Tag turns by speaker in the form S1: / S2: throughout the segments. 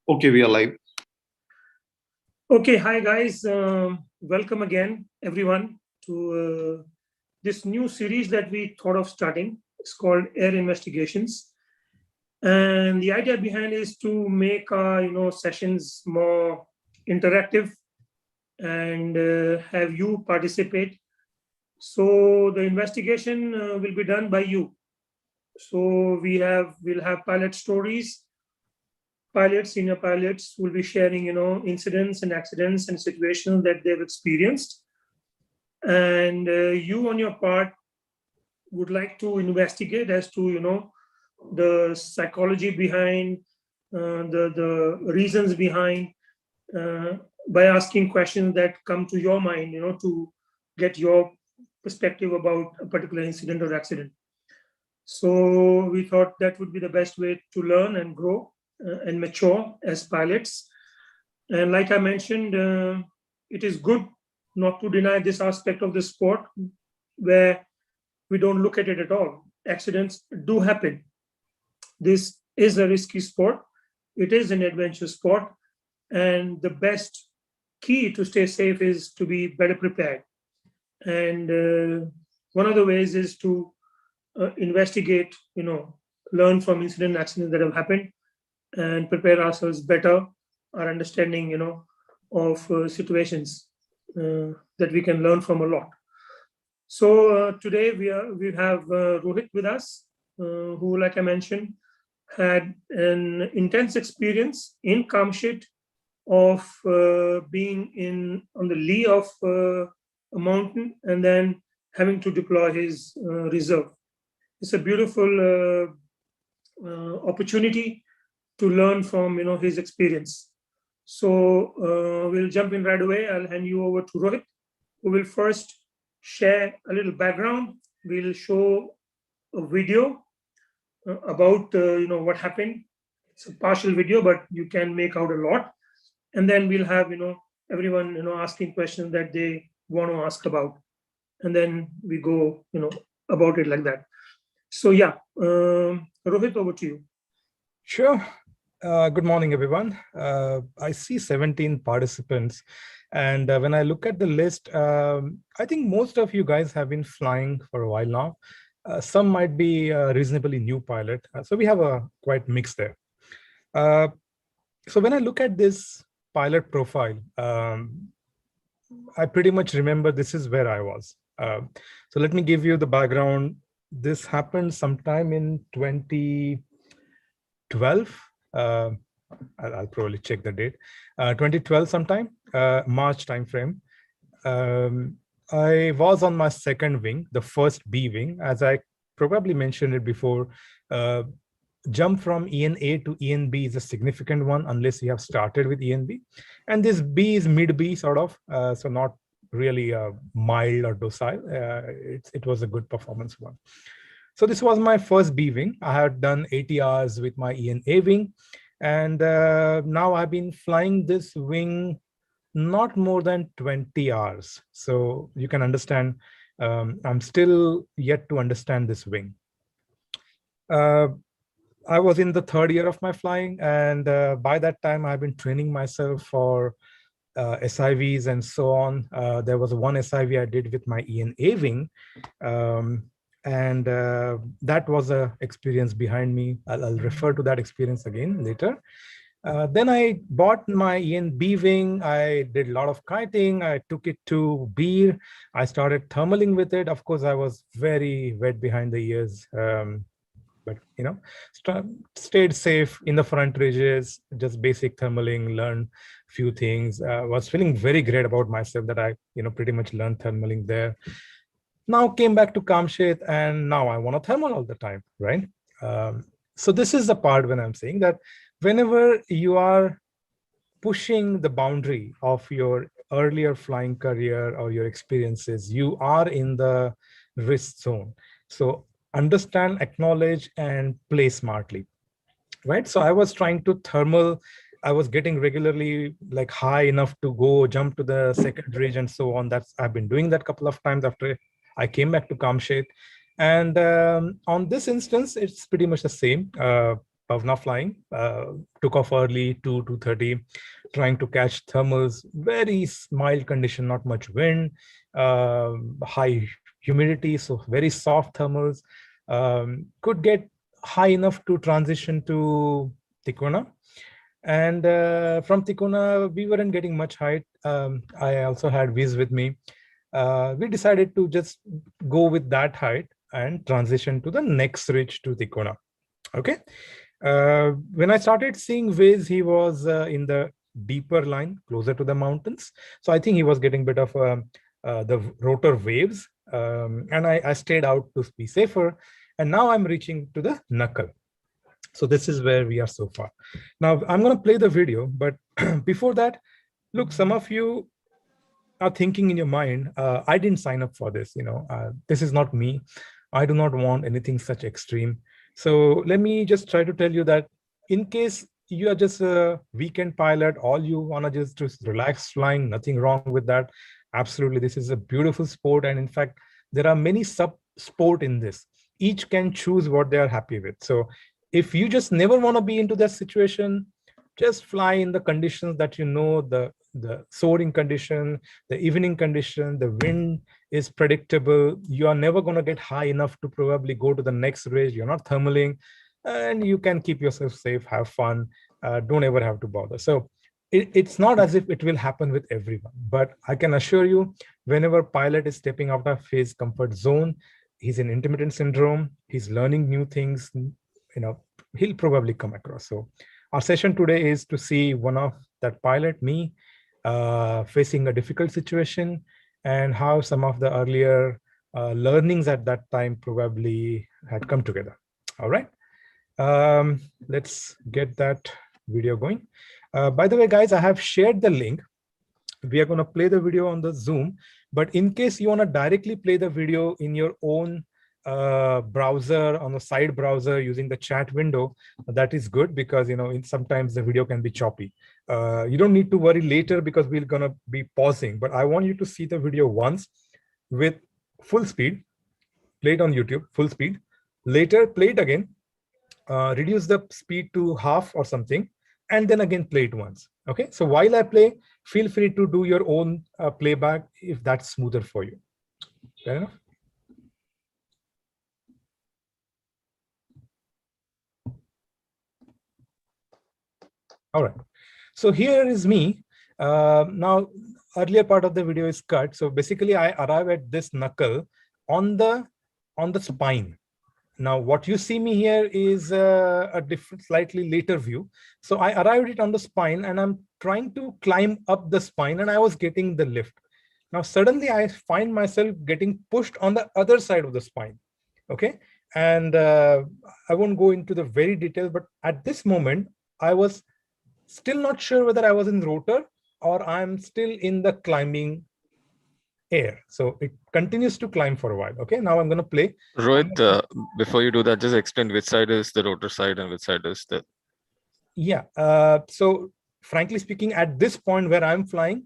S1: Okay, we are live.
S2: Okay, hi guys. Welcome again, everyone, to this new series that we thought of starting. It's called Air Investigations, and the idea behind is to make our sessions more interactive and have you participate. So the investigation will be done by you. So we'll have pilot stories. Pilots, senior pilots will be sharing, incidents and accidents and situations that they've experienced. And you on your part would like to investigate as to, the psychology behind, the reasons behind, by asking questions that come to your mind, to get your perspective about a particular incident or accident. So we thought that would be the best way to learn and grow and mature as pilots. And like I mentioned, it is good not to deny this aspect of the sport where we don't look at it at all. Accidents do happen. This is a risky sport. It is an adventure sport. And the best key to stay safe is to be better prepared. And one of the ways is to investigate, learn from incident accidents that have happened and prepare ourselves better, our understanding, of situations that we can learn from a lot. So today we have Rohit with us, who, like I mentioned, had an intense experience in Kamshit of being on the lee of a mountain and then having to deploy his reserve. It's a beautiful opportunity to learn from his experience. So we'll jump in right away. I'll hand you over to Rohit, who will first share a little background. We'll show a video about what happened. It's a partial video, but you can make out a lot. And then we'll have everyone asking questions that they want to ask about, and then we go about it like that. So yeah, Rohit, over to you.
S3: Sure. Good morning, everyone. I see 17 participants. And when I look at the list, I think most of you guys have been flying for a while now. Some might be a reasonably new pilot. So we have a quite mix there. So when I look at this pilot profile, I pretty much remember this is where I was. So let me give you the background. This happened sometime in 2012. I'll probably check the date. 2012 sometime, March timeframe. I was on my second wing, the first B wing, as I probably mentioned it before. Jump from ENA to ENB is a significant one unless you have started with ENB. And this B is mid B sort of, so not really mild or docile. It was a good performance one. So this was my first B wing. I had done 80 hours with my ENA wing. And now I've been flying this wing not more than 20 hours. So you can understand, I'm still yet to understand this wing. I was in the third year of my flying, and by that time I've been training myself for SIVs and so on. There was one SIV I did with my ENA wing, and that was an experience behind me. I'll refer to that experience again later. Then I bought my ENB wing. I did a lot of kiting. I took it to Beer. I started thermaling with it. Of course, I was very wet behind the ears. But stayed safe in the front ridges, just basic thermaling, learned a few things. Was feeling very great about myself that I pretty much learned thermaling there. Now came back to Kamshit, and now I want to thermal all the time, right? So this is the part when I'm saying that whenever you are pushing the boundary of your earlier flying career or your experiences, you are in the risk zone. So understand, acknowledge, and play smartly, right? So I was trying to thermal. I was getting regularly like high enough to go jump to the second ridge and so on. I've been doing that a couple of times after I came back to Kamshit. And on this instance, it's pretty much the same. was not flying. Took off early, 2:30, trying to catch thermals. Very mild condition, not much wind, high humidity, so very soft thermals. Could get high enough to transition to Tikona. And from Tikona, we weren't getting much height. I also had Viz with me. We decided to just go with that height and transition to the next ridge to Tikona. Okay. When I started seeing Viz, he was in the deeper line, closer to the mountains. So I think he was getting a bit of the rotor waves. And I stayed out to be safer. And now I'm reaching to the knuckle. So this is where we are so far. Now I'm going to play the video, but before that, look, some of you are thinking in your mind, I didn't sign up for this, this is not me. I do not want anything such extreme. So let me just try to tell you that in case you are just a weekend pilot, all you want to just relax flying, nothing wrong with that. Absolutely, this is a beautiful sport. And in fact, there are many sub-sport in this. Each can choose what they are happy with. So if you just never want to be into that situation, just fly in the conditions that the soaring condition, the evening condition, the wind is predictable. You are never going to get high enough to probably go to the next ridge. You're not thermaling, and you can keep yourself safe, have fun. Don't ever have to bother. So it's not as if it will happen with everyone, but I can assure you, whenever pilot is stepping out of his comfort zone, he's in intermittent syndrome, he's learning new things, he'll probably come across. So our session today is to see one of that pilot, me, facing a difficult situation, and how some of the earlier learnings at that time probably had come together. All right, let's get that video going. By the way, guys, I have shared the link. We are going to play the video on the Zoom, but in case you want to directly play the video in your own browser, on a side browser using the chat window, that is good, because sometimes the video can be choppy. You don't need to worry later, because we're going to be pausing, but I want you to see the video once with full speed, play it on YouTube, full speed, later play it again, reduce the speed to half or something, and then again play it once. Okay, so while I play, feel free to do your own playback if that's smoother for you. Fair enough? All right, so here is me. Now, earlier part of the video is cut. So basically, I arrive at this knuckle on the spine. Now, what you see me here is a different, slightly later view. So I arrived it on the spine, and I'm trying to climb up the spine, and I was getting the lift. Now, suddenly I find myself getting pushed on the other side of the spine. Okay, and I won't go into the very details, but at this moment, I was still not sure whether I was in rotor or I'm still in the climbing air. So it continues to climb for a while. Okay, now I'm going to play.
S1: Rohit, before you do that, just explain which side is the rotor side and which side is the...
S3: Yeah, so frankly speaking, at this point where I'm flying,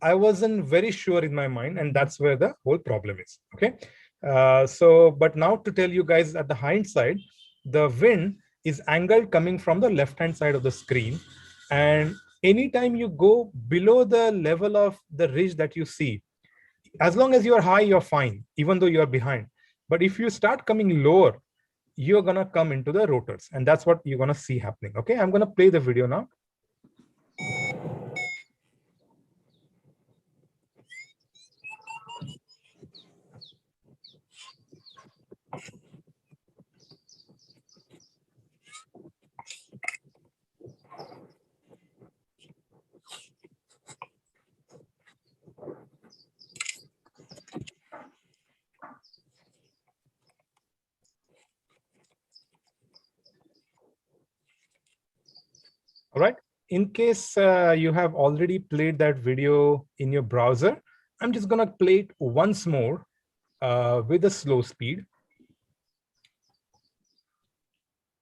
S3: I wasn't very sure in my mind, and that's where the whole problem is. Okay, but now to tell you guys, at the hindsight, the wind is angled coming from the left-hand side of the screen. And anytime you go below the level of the ridge that you see, as long as you're high, you're fine, even though you're behind. But if you start coming lower, you're going to come into the rotors. And that's what you're going to see happening. Okay, I'm going to play the video now. All right. In case you have already played that video in your browser, I'm just going to play it once more with a slow speed.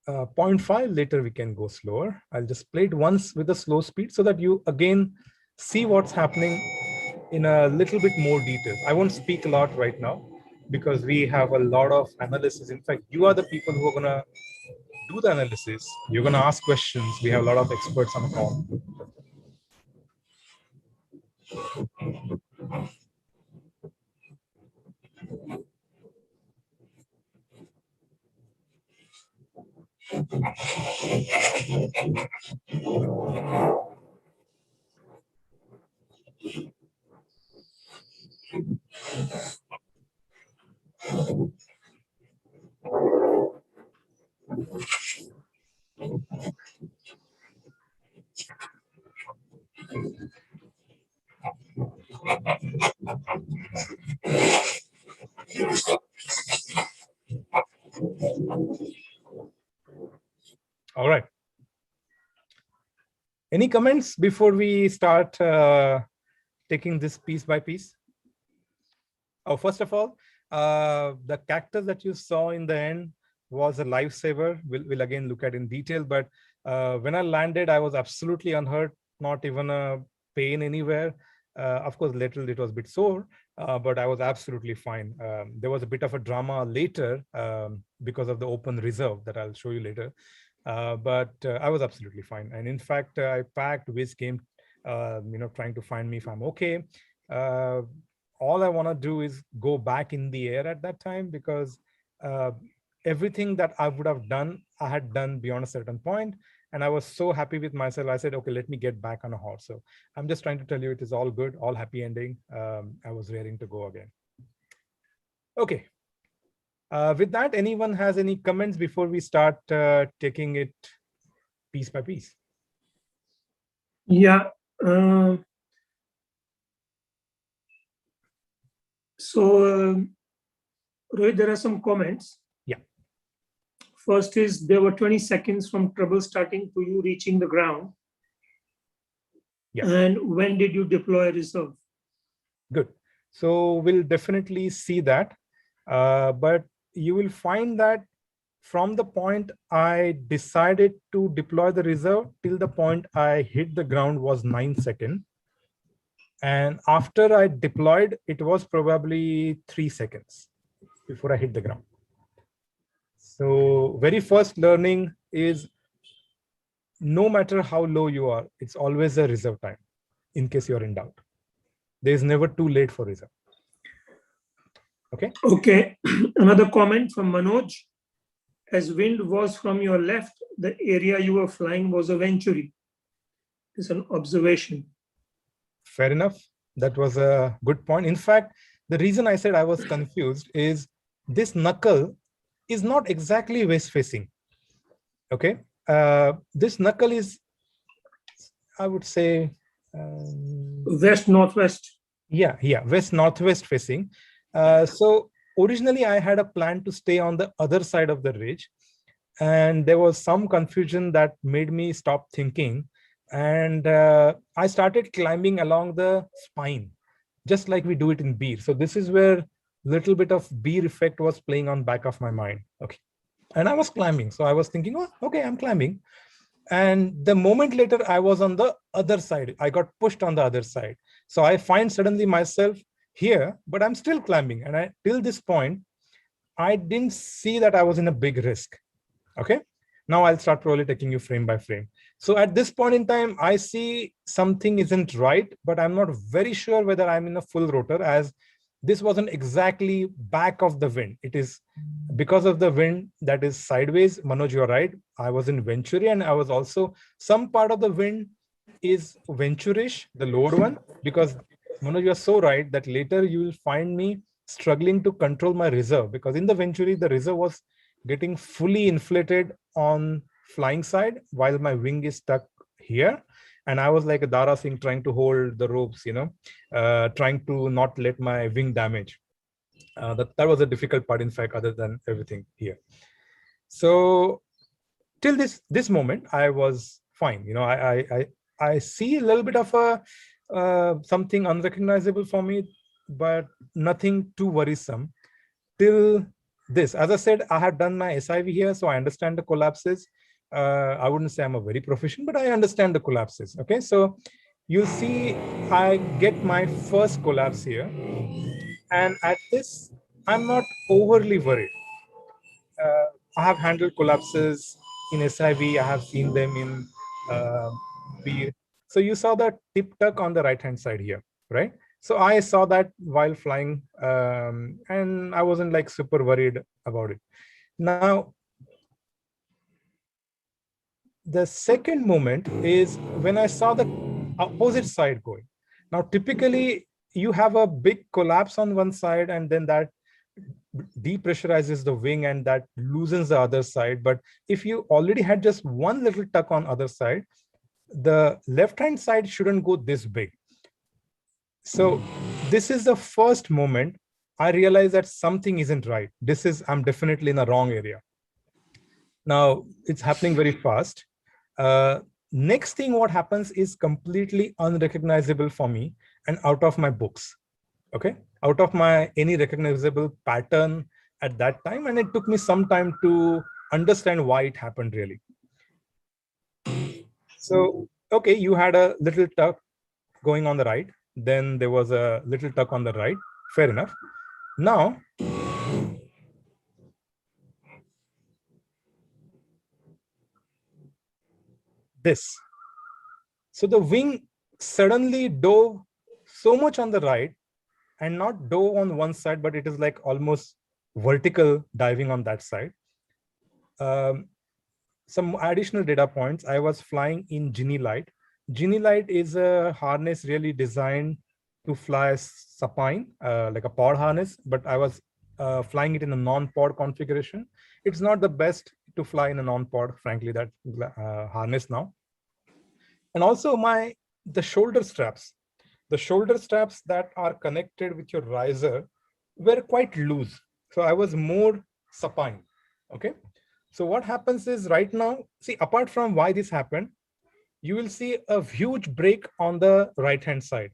S3: 0.5, later we can go slower. I'll just play it once with a slow speed so that you again see what's happening in a little bit more detail. I won't speak a lot right now because we have a lot of analysis. In fact, you are the people who are going to do the analysis, you're going to ask questions. We have a lot of experts on call. All right. Any comments before we start taking this piece by piece? Oh, first of all, the cactus that you saw in the end was a lifesaver. We'll again look at in detail, but when I landed, I was absolutely unhurt, not even a pain anywhere. Of course, little it was a bit sore, but I was absolutely fine. There was a bit of a drama later because of the open reserve that I'll show you later. But I was absolutely fine. And in fact, I packed, Wiz came, trying to find me if I'm okay. All I want to do is go back in the air at that time, because everything that I would have done, I had done beyond a certain point. And I was so happy with myself. I said, okay, let me get back on a horse. So I'm just trying to tell you it is all good, all happy ending. I was raring to go again. Okay. With that, anyone has any comments before we start taking it piece by piece?
S2: Yeah. So, Rohit, there are some comments.
S3: Yeah.
S2: First is there were 20 seconds from trouble starting to you reaching the ground.
S3: Yeah.
S2: And when did you deploy reserve?
S3: Good. So we'll definitely see that. But you will find that from the point I decided to deploy the reserve till the point I hit the ground was 9 seconds. And after I deployed, it was probably 3 seconds before I hit the ground. So very first learning is no matter how low you are, it's always a reserve time in case you're in doubt. There's never too late for reserve. Okay.
S2: Okay. Another comment from Manoj. As wind was from your left, the area you were flying was a venturi. It's an observation.
S3: Fair enough. That was a good point. In fact, the reason I said I was confused is this knuckle is not exactly west facing. Okay. This knuckle is, I would say,
S2: west-northwest.
S3: Yeah, west-northwest facing. So originally I had a plan to stay on the other side of the ridge, and there was some confusion that made me stop thinking. And I started climbing along the spine, just like we do it in beer. So this is where little bit of beer effect was playing on back of my mind. Okay. And I was climbing. So I was thinking, oh, okay, I'm climbing. And the moment later, I was on the other side. I got pushed on the other side. So I find suddenly myself here, but I'm still climbing. And till this point, I didn't see that I was in a big risk. Okay. Now I'll start probably taking you frame by frame. So at this point in time, I see something isn't right, but I'm not very sure whether I'm in a full rotor, as this wasn't exactly back of the wind. It is because of the wind that is sideways. Manoj, you're right. I was in venturi, and I was also, some part of the wind is venturish, the lower one, because Manoj, you're so right that later you will find me struggling to control my reserve, because in the venturi, the reserve was getting fully inflated on flying side while my wing is stuck here. And I was like a Dara Singh trying to hold the ropes, trying to not let my wing damage. That was a difficult part, in fact, other than everything here. So till this moment, I was fine. I see a little bit of a something unrecognizable for me, but nothing too worrisome till this. As I said, I had done my SIV here, so I understand the collapses. I wouldn't say I'm a very proficient, but I understand the collapses. Okay, so you'll see I get my first collapse here. And at this, I'm not overly worried. I have handled collapses in SIV, I have seen them in B. So you saw the tip tuck on the right hand side here, right? So I saw that while flying, and I wasn't like super worried about it. Now, the second moment is when I saw the opposite side going. Now, typically, you have a big collapse on one side, and then that depressurizes the wing and that loosens the other side. But if you already had just one little tuck on other side, the left-hand side shouldn't go this big. So this is the first moment I realized that something isn't right. I'm definitely in the wrong area. Now, it's happening very fast. Next thing what happens is completely unrecognizable for me and out of my books. Okay, out of my any recognizable pattern at that time, and it took me some time to understand why it happened really. So, okay, you had a little tuck going on the right, then there was a little tuck on the right, fair enough. Now, this. So the wing suddenly dove so much on the right, and not dove on one side, but it is like almost vertical diving on that side. Some additional data points. I was flying in Genie Light. Genie Light is a harness really designed to fly supine, like a pod harness, but I was flying it in a non-pod configuration. It's not the best to fly in a non-pod, frankly, that harness now. And also the shoulder straps. The shoulder straps that are connected with your riser were quite loose. So I was more supine, okay? So what happens is right now, see, apart from why this happened, you will see a huge break on the right-hand side.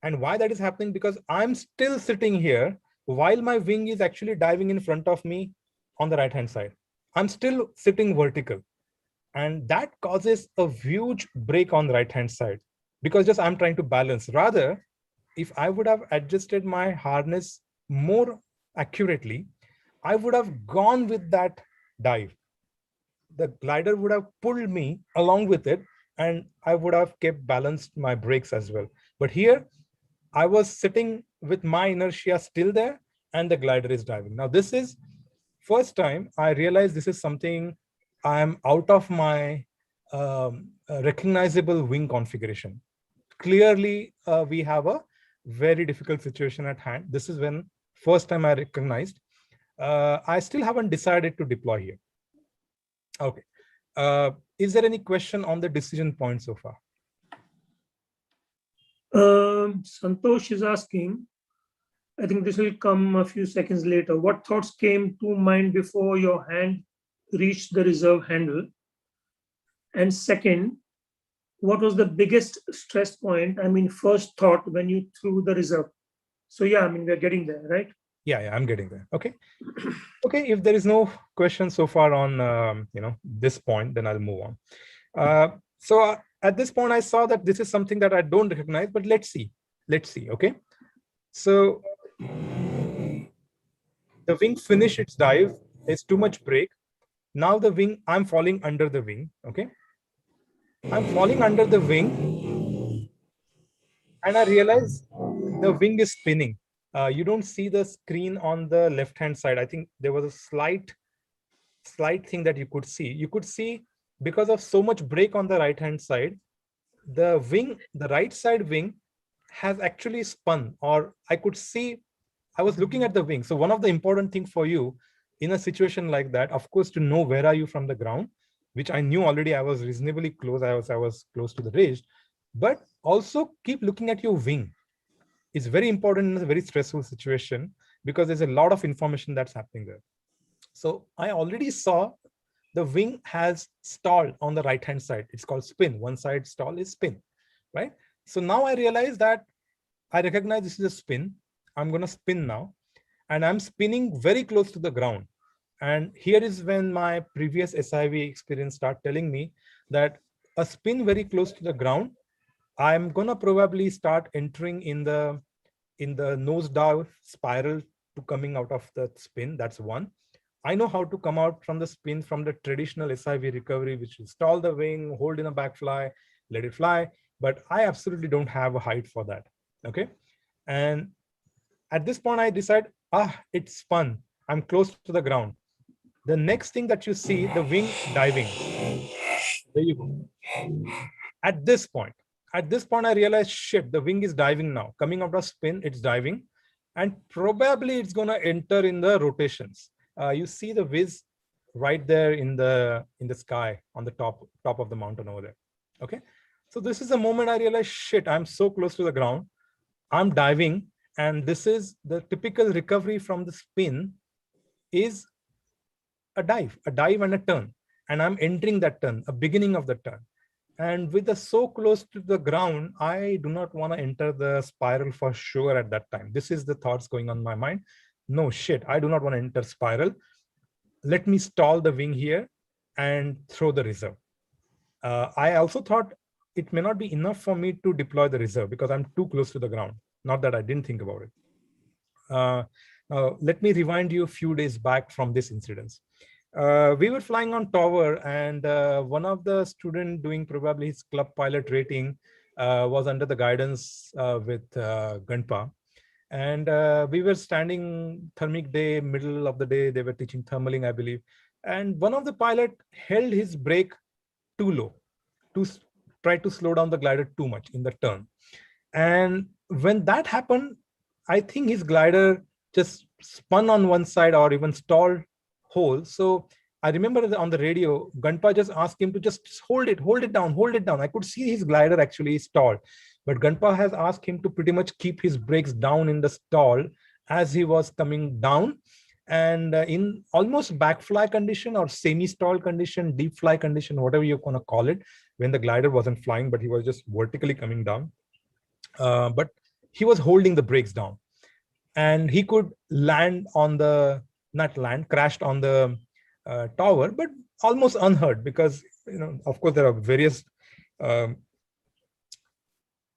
S3: And why that is happening, because I'm still sitting here while my wing is actually diving in front of me on the right-hand side. I'm still sitting vertical. And that causes a huge break on the right-hand side because just I'm trying to balance. Rather, if I would have adjusted my harness more accurately, I would have gone with that dive. The glider would have pulled me along with it, and I would have kept balanced my brakes as well. But here, I was sitting with my inertia still there, and the glider is diving. Now, this is first time I realized this is something I'm out of my recognizable wing configuration. Clearly, we have a very difficult situation at hand. This is when first time I recognized. I still haven't decided to deploy here. Okay. Is there any question on the decision point so far?
S2: Santosh is asking, I think this will come a few seconds later. What thoughts came to mind before your hand reached the reserve handle? And second, what was the biggest stress point? I mean, first thought when you threw the reserve. So yeah, I mean, we're getting there, right?
S3: Yeah, I'm getting there. Okay. Okay, if there is no question so far on this point, then I'll move on. So at this point, I saw that this is something that I don't recognize, but let's see. Okay. So the wing finished its dive. There's too much break. Now the wing, I'm falling under the wing. Okay. I'm falling under the wing, and I realize the wing is spinning. You don't see the screen on the left-hand side. I think there was a slight thing that you could see. You could see because of so much break on the right-hand side, the wing, the right side wing has actually spun, or I could see, I was looking at the wing. So one of the important things for you in a situation like that, of course, to know where are you from the ground, which I knew already. I was reasonably close. I was close to the ridge, but also keep looking at your wing. It's very important in a very stressful situation because there's a lot of information that's happening there. So I already saw the wing has stalled on the right-hand side. It's called spin. One side stall is spin, right? So now I realize that I recognize this is a spin. I'm going to spin now, and I'm spinning very close to the ground. And here is when my previous SIV experience start telling me that a spin very close to the ground, I'm going to probably start entering in the nose dive spiral to coming out of the spin. That's one. I know how to come out from the spin from the traditional SIV recovery, which is stall the wing, hold in a back fly, let it fly. But I absolutely don't have a height for that. Okay. And at this point, I decide, it's spun. I'm close to the ground. The next thing that you see, the wing diving. There you go. At this point, I realized, shit, the wing is diving now. Coming out of spin, it's diving. And probably it's going to enter in the rotations. You see the whiz right there in the sky on the top of the mountain over there. Okay. So this is the moment I realized, shit, I'm so close to the ground. I'm diving. And this is the typical recovery from the spin is a dive and a turn. And I'm entering that turn, a beginning of the turn. And with the so close to the ground, I do not want to enter the spiral for sure at that time. This is the thoughts going on in my mind. No shit, I do not want to enter spiral. Let me stall the wing here and throw the reserve. I also thought it may not be enough for me to deploy the reserve because I'm too close to the ground. Not that I didn't think about it. Let me rewind you a few days back from this incident. We were flying on tower, and one of the student doing probably his club pilot rating was under the guidance with Ganpa. And we were standing thermic day, middle of the day, they were teaching thermaling, I believe. And one of the pilot held his brake too low to try to slow down the glider too much in the turn. And when that happened, I think his glider just spun on one side or even stalled whole. So I remember on the radio, Ganpa just asked him to just hold it down. I could see his glider actually stalled, but Ganpa has asked him to pretty much keep his brakes down in the stall as he was coming down. And in almost back fly condition or semi-stall condition, deep fly condition, whatever you're going to call it, when the glider wasn't flying, but he was just vertically coming down. But he was holding the brakes down. And he could land on the, not land, crashed on the tower, but almost unhurt because, of course, there are various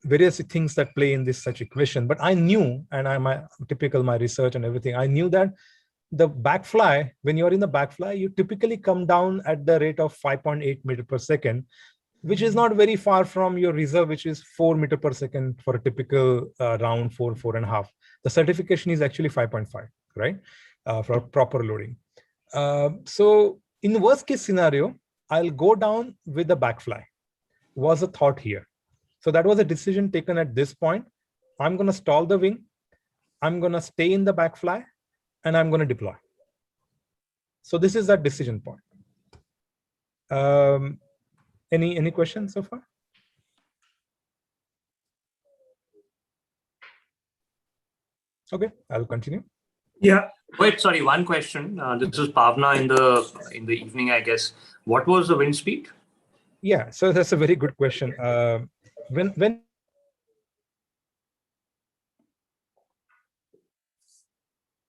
S3: things that play in this such equation. But I knew, and my research and everything, I knew that the backfly, when you're in the backfly, you typically come down at the rate of 5.8 meters per second, which is not very far from your reserve, which is 4 meters per second for a typical round 4.5. The certification is actually 5.5, right? For proper loading. So in the worst case scenario, I'll go down with the backfly, was a thought here. So that was a decision taken at this point. I'm going to stall the wing. I'm going to stay in the backfly, and I'm going to deploy. So this is that decision point. Any questions so far? Okay, I'll continue.
S2: Yeah.
S4: Wait, sorry, one question. This is Pavna in the evening, I guess. What was the wind speed?
S3: Yeah, so that's a very good question. When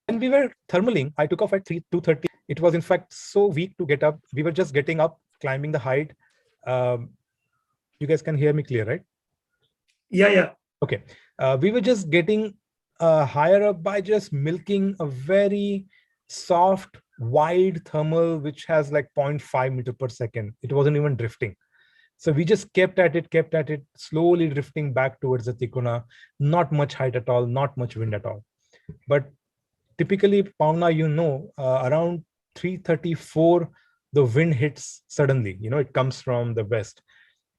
S3: we were thermaling, I took off at 2:30. It was in fact so weak to get up. We were just getting up, climbing the height. You guys can hear me clear, right?
S2: Yeah.
S3: Okay. We were just getting higher up by just milking a very soft, wide thermal, which has like 0.5 meters per second. It wasn't even drifting. So we just kept at it, slowly drifting back towards the Tikuna. Not much height at all, not much wind at all. But typically, Pavna, around 3:34, the wind hits suddenly. It comes from the west.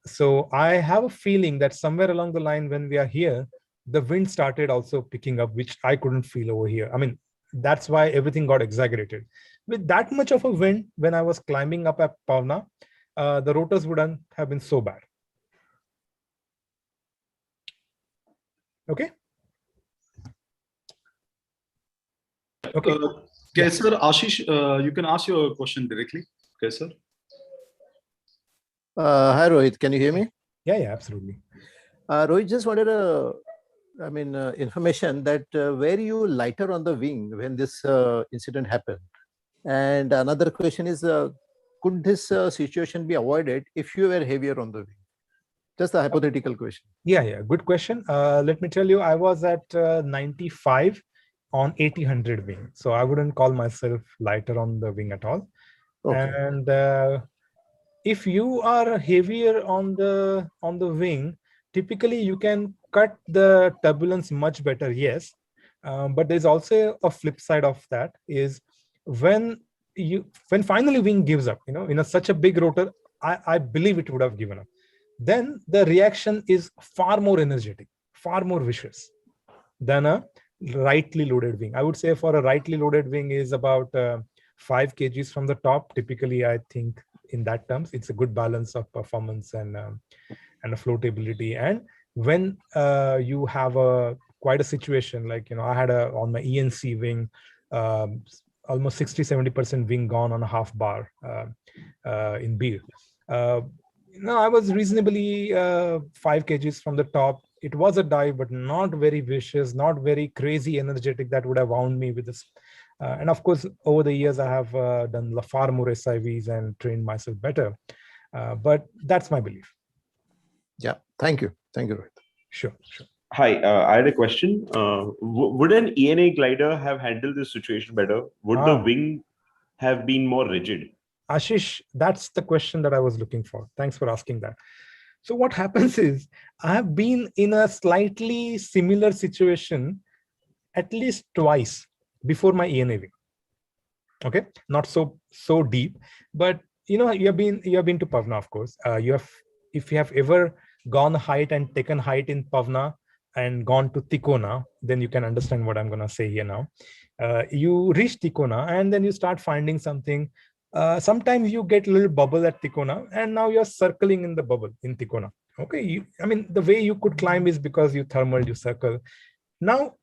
S3: So I have a feeling that somewhere along the line when we are here, the wind started also picking up, which I couldn't feel over here. I mean, that's why everything got exaggerated. With that much of a wind, when I was climbing up at Pavna, the rotors wouldn't have been so bad. Okay. Okay.
S5: Okay, sir. Ashish, you can ask your question directly. Okay, sir.
S6: Hi, Rohit. Can you hear me?
S3: Yeah, absolutely.
S6: Rohit, just wanted information that were you lighter on the wing when this incident happened? And another question is, could this situation be avoided if you were heavier on the wing? Just a hypothetical question.
S3: Yeah, good question. Let me tell you, I was at 95 on 80-100 wing. So I wouldn't call myself lighter on the wing at all.
S6: Okay.
S3: And if you are heavier on the wing, typically you can cut the turbulence much better, yes. But there's also a flip side of that is when finally wing gives up, in such a big rotor, I believe it would have given up. Then the reaction is far more energetic, far more vicious than a rightly loaded wing. I would say for a rightly loaded wing is about 5 kgs from the top. Typically, I think in that terms, it's a good balance of performance and a floatability. And when you have quite a situation like, I had on my ENC wing, almost 60-70% wing gone on a half bar in beer. I was reasonably 5 kgs from the top. It was a dive, but not very vicious, not very crazy energetic that would have wound me with this. And of course, over the years, I have done far more SIVs and trained myself better. But that's my belief.
S6: Yeah. Thank you. Thank you, Rohit.
S3: Sure.
S7: Hi, I had a question. Would an ENA glider have handled this situation better? Would the wing have been more rigid?
S3: Ashish, that's the question that I was looking for. Thanks for asking that. So what happens is I have been in a slightly similar situation at least twice before my ENA wing. Okay, not so deep, but you have been to Pavna, of course. If you have ever gone height and taken height in Pavna and gone to Tikona, then you can understand what I'm going to say here now. You reach Tikona and then you start finding something. Sometimes you get a little bubble at Tikona and now you're circling in the bubble in Tikona. Okay, the way you could climb is because you thermal, you circle. Now,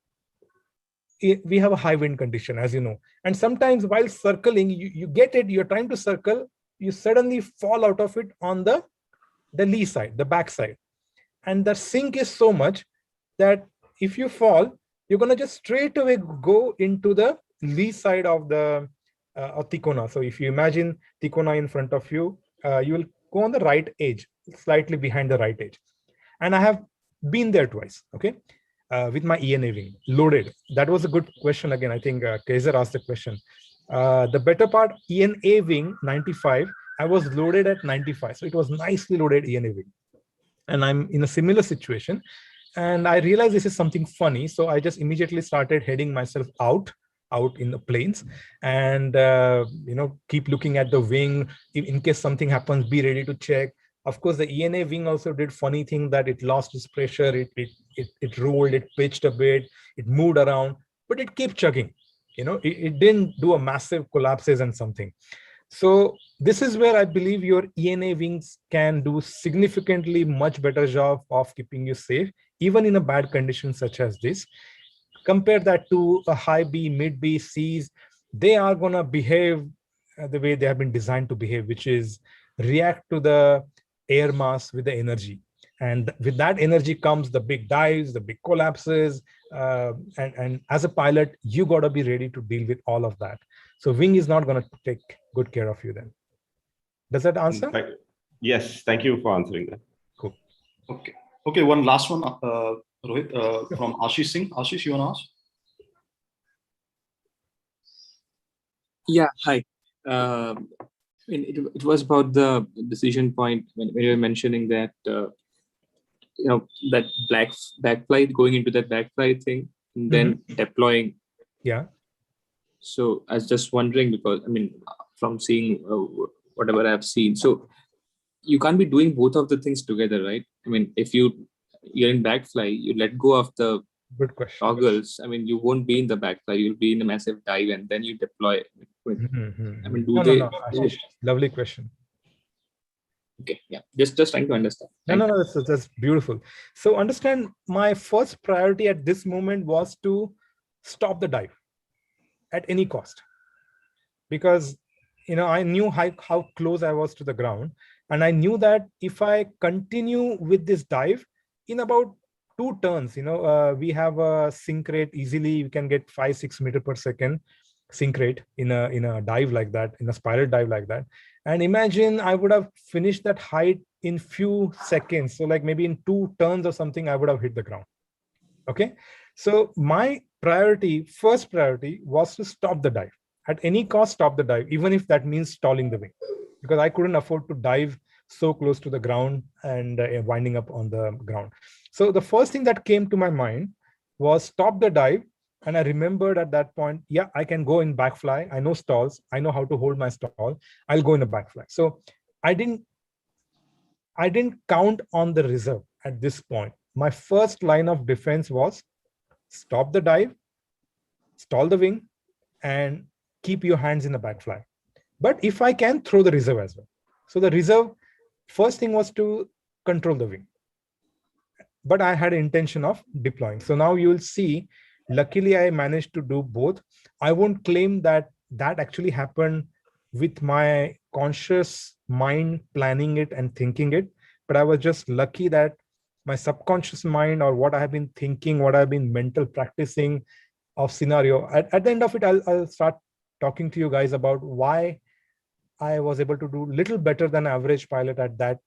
S3: we have a high wind condition, as you know. And sometimes while circling, you get it, you're trying to circle, you suddenly fall out of it on the lee side, the back side. And the sink is so much that if you fall, you're going to just straight away go into the lee side of the Tikona. So if you imagine Tikona in front of you, you will go on the right edge, slightly behind the right edge. And I have been there twice, okay, with my ENA wing, loaded. That was a good question again. I think Kaiser asked the question. The better part, ENA wing 95, I was loaded at 95. So it was nicely loaded ENA wing. And I'm in a similar situation. And I realized this is something funny. So I just immediately started heading myself out in the plains and, keep looking at the wing. In case something happens, be ready to check. Of course, the ENA wing also did funny thing that it lost its pressure. It rolled, it pitched a bit, it moved around, but it kept chugging. It didn't do a massive collapses and something. So this is where I believe your ENA wings can do significantly much better job of keeping you safe, even in a bad condition such as this. Compare that to a high B, mid B, Cs. They are going to behave the way they have been designed to behave, which is react to the air mass with the energy. And with that energy comes the big dives, the big collapses. And as a pilot, you got to be ready to deal with all of that. So wing is not going to take good care of you then. Does that answer?
S7: Yes, thank you for answering that.
S3: Cool.
S5: Okay, one last one, Rohit, from Ashish Singh. Ashish, you want to ask?
S8: Yeah, hi. It was about the decision point when you were mentioning that, that backflight, going into that backflight thing, and then deploying.
S3: Yeah.
S8: So I was just wondering because, from seeing whatever I've seen, so you can't be doing both of the things together, right? If you're in backfly, you let go of the
S3: good question
S8: toggles. You won't be in the backfly, you'll be in a massive dive and then you deploy.
S3: No, Ashish, lovely question.
S8: Okay, yeah, just trying to understand.
S3: No, that's beautiful. So understand, my first priority at this moment was to stop the dive at any cost, because I knew how close I was to the ground, and I knew that if I continue with this dive, in about 2 turns, we have a sink rate easily. You can get 5-6 meters per second sink rate in a dive like that, in a spiral dive like that. And imagine I would have finished that height in few seconds. So like maybe in 2 turns or something, I would have hit the ground. Okay. So my first priority was to stop the dive. At any cost, stop the dive, even if that means stalling the wing, because I couldn't afford to dive so close to the ground and winding up on the ground. So the first thing that came to my mind was stop the dive. And I remembered at that point, yeah, I can go in backfly. I know stalls. I know how to hold my stall. I'll go in a backfly. So I didn't count on the reserve at this point. My first line of defense was stop the dive, stall the wing, and keep your hands in the backfly. But if I can, throw the reserve as well. So the reserve, first thing was to control the wing. But I had intention of deploying. So now you will see, luckily I managed to do both. I won't claim that that actually happened with my conscious mind planning it and thinking it, but I was just lucky that my subconscious mind, or what I have been thinking, what I've been mental practicing of scenario, at the end of it, I'll start talking to you guys about why I was able to do little better than average pilot at that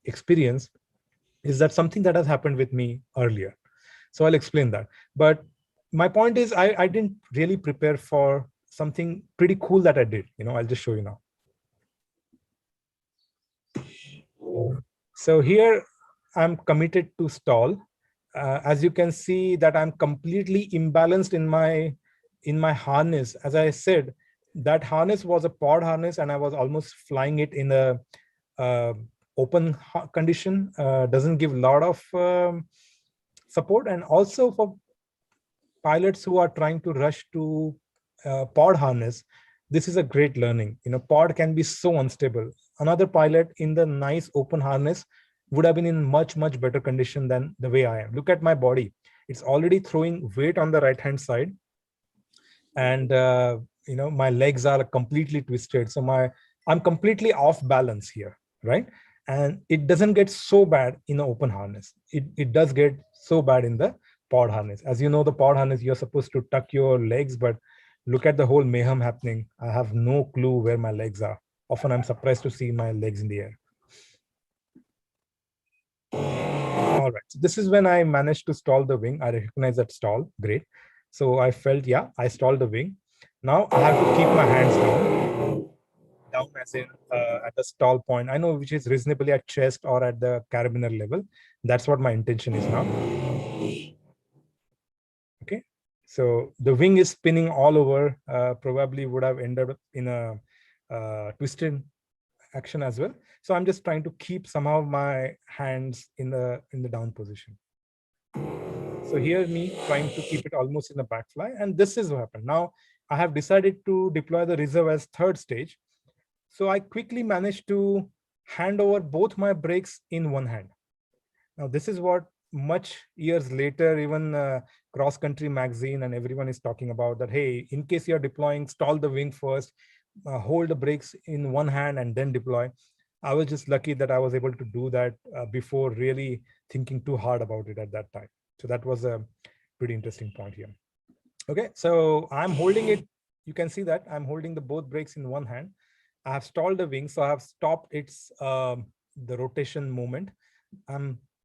S3: experience. Is that something that has happened with me earlier? So I'll explain that. But my point is, I didn't really prepare for something pretty cool that I did. I'll just show you now. So here I'm committed to stall. As you can see that I'm completely imbalanced in my harness. As I said, that harness was a pod harness and I was almost flying it in a open condition. Doesn't give a lot of support. And also for pilots who are trying to rush to pod harness, this is a great learning. Pod can be so unstable. Another pilot in the nice open harness would have been in much better condition than the way I am. Look at my body. It's already throwing weight on the right hand side, and my legs are completely twisted. So I'm completely off balance here, right? And it doesn't get so bad in the open harness. It does get so bad in the pod harness. As you know, the pod harness, you're supposed to tuck your legs, but look at the whole mayhem happening. I have no clue where my legs are. Often I'm surprised to see my legs in the air. All right, so this is when I managed to stall the wing. I recognize that stall, great. So I felt, yeah, I stalled the wing. Now I have to keep my hands down as in at the stall point. I know which is reasonably at chest or at the carabiner level. That's what my intention is now. Okay, so the wing is spinning all over. Probably would have ended up in a twisted action as well. So I'm just trying to keep somehow my hands in the down position. So here me trying to keep it almost in the backfly, and this is what happened. Now I have decided to deploy the reserve as third stage. So I quickly managed to hand over both my brakes in one hand. Now this is what much years later, even Cross Country magazine and everyone is talking about, that, hey, in case you're deploying, stall the wing first, hold the brakes in one hand and then deploy. I was just lucky that I was able to do that before really thinking too hard about it at that time. So that was a pretty interesting point here. Okay, so I'm holding it. You can see that I'm holding the both brakes in one hand. I have stalled the wing, so I have stopped its the rotation movement.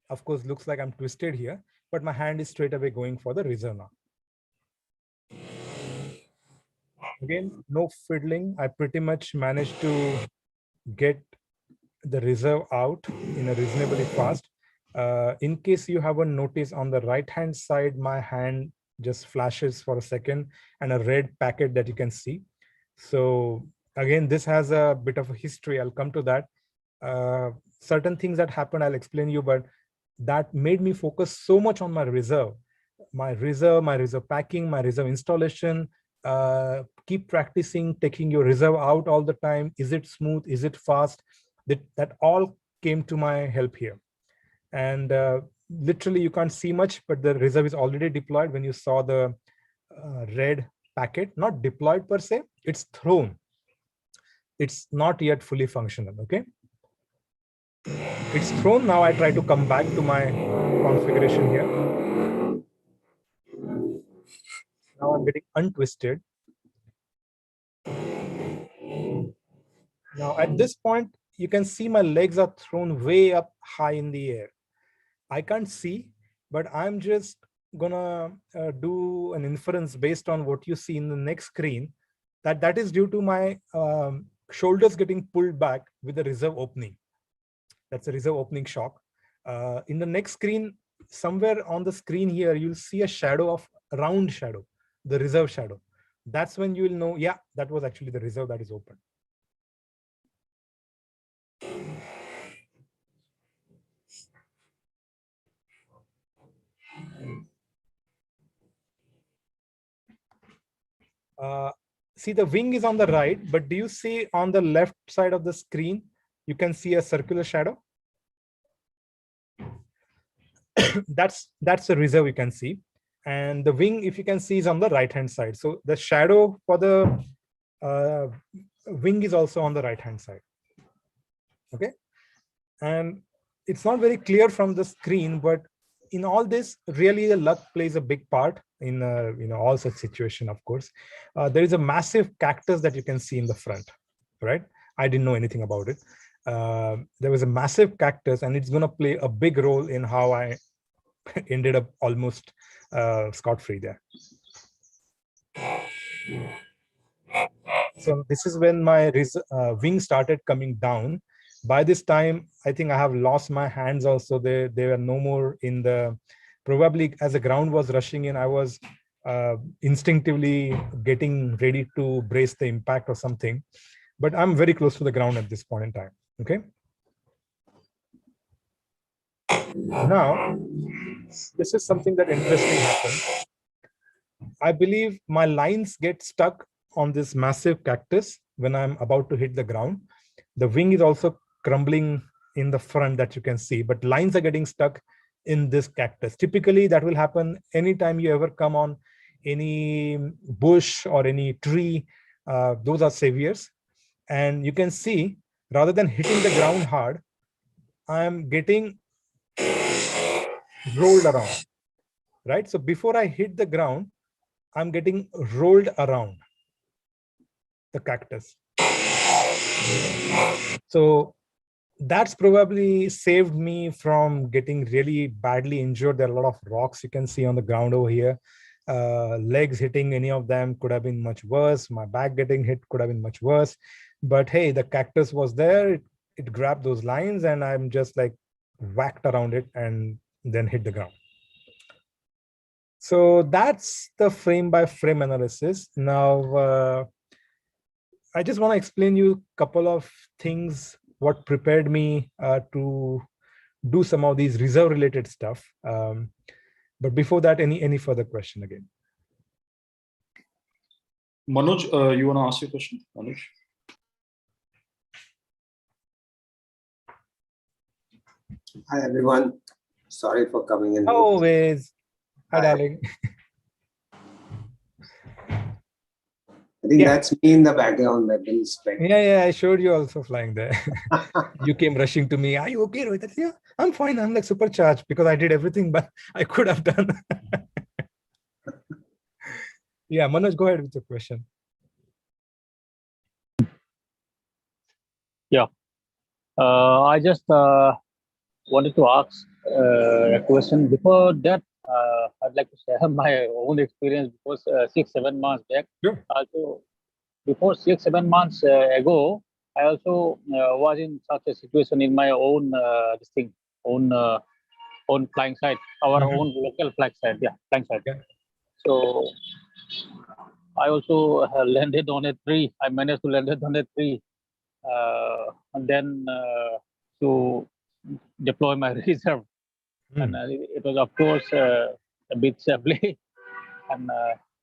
S3: Of course, looks like I'm twisted here, but my hand is straight away going for the reserve now. Again, no fiddling. I pretty much managed to get the reserve out in a reasonably fast. In case you haven't noticed, on the right hand side, my hand just flashes for a second and a red packet that you can see. So again, this has a bit of a history. I'll come to that. Certain things that happened, I'll explain you, but that made me focus so much on my reserve packing, my reserve installation. Keep practicing taking your reserve out all the time. Is it smooth? Is it fast? That all came to my help here. And literally you can't see much, but the reserve is already deployed. When you saw the red packet, not deployed per se, it's thrown. It's not yet fully functional, okay? It's thrown. Now I try to come back to my configuration here. Now I'm getting untwisted. Now at this point, you can see my legs are thrown way up high in the air. I can't see, but I'm just gonna do an inference based on what you see in the next screen, that is due to my shoulders getting pulled back with the reserve opening. That's a reserve opening shock. In the next screen, somewhere on the screen here, you'll see a shadow of round shadow, the reserve shadow. That's when you will know, yeah, that was actually the reserve that is open. See, the wing is on the right, but do you see on the left side of the screen, you can see a circular shadow? that's a reserve you can see. And the wing, if you can see, is on the right-hand side. So the shadow for the wing is also on the right-hand side. Okay. And it's not very clear from the screen, but in all this, really the luck plays a big part in all such situation, of course. There is a massive cactus that you can see in the front, right? I didn't know anything about it. There was a massive cactus, and it's going to play a big role in how I ended up almost scot-free there. So this is when my wing started coming down. By this time, I think I have lost my hands also. They were no more in the, probably as the ground was rushing in, I was instinctively getting ready to brace the impact or something. But I'm very close to the ground at this point in time, okay? Now, this is something that interesting happened. I believe my lines get stuck on this massive cactus when I'm about to hit the ground. The wing is also crumbling in the front that you can see, but lines are getting stuck in this cactus. Typically, that will happen anytime you ever come on any bush or any tree. Those are saviors. And you can see, rather than hitting the ground hard, I am getting rolled around, right? So before I hit the ground, I'm getting rolled around the cactus. So that's probably saved me from getting really badly injured. There are a lot of rocks you can see on the ground over here. Legs hitting any of them could have been much worse. My back getting hit could have been much worse. But hey, the cactus was there. It grabbed those lines, and I'm just like whacked around it and then hit the ground. So that's the frame by frame analysis. Now, I just want to explain you a couple of things, what prepared me to do some of these reserve related stuff. But before that, any further question again?
S5: Manoj, you want to ask your question, Manoj?
S9: Hi, everyone. Sorry for coming in.
S3: Always. Hi, darling.
S9: I think that's me in the background that will strike.
S3: Yeah, I showed you also flying there. You came rushing to me. Are you okay, Rohit? Yeah, I'm fine. I'm like supercharged because I did everything but I could have done. Yeah, Manoj, go ahead with your question.
S10: Yeah, I just wanted to ask a question. Before that, I'd like to share my own experience because 6-7 months back.
S3: Sure.
S10: Also, before 6-7 months ago, I also was in such a situation in my own own flying site, our own local flying site. Yeah, flying site.
S3: Yeah.
S10: So I also landed on a tree. I managed to land on a tree, and then to deploy my reserve. And it was, of course, a bit safely. And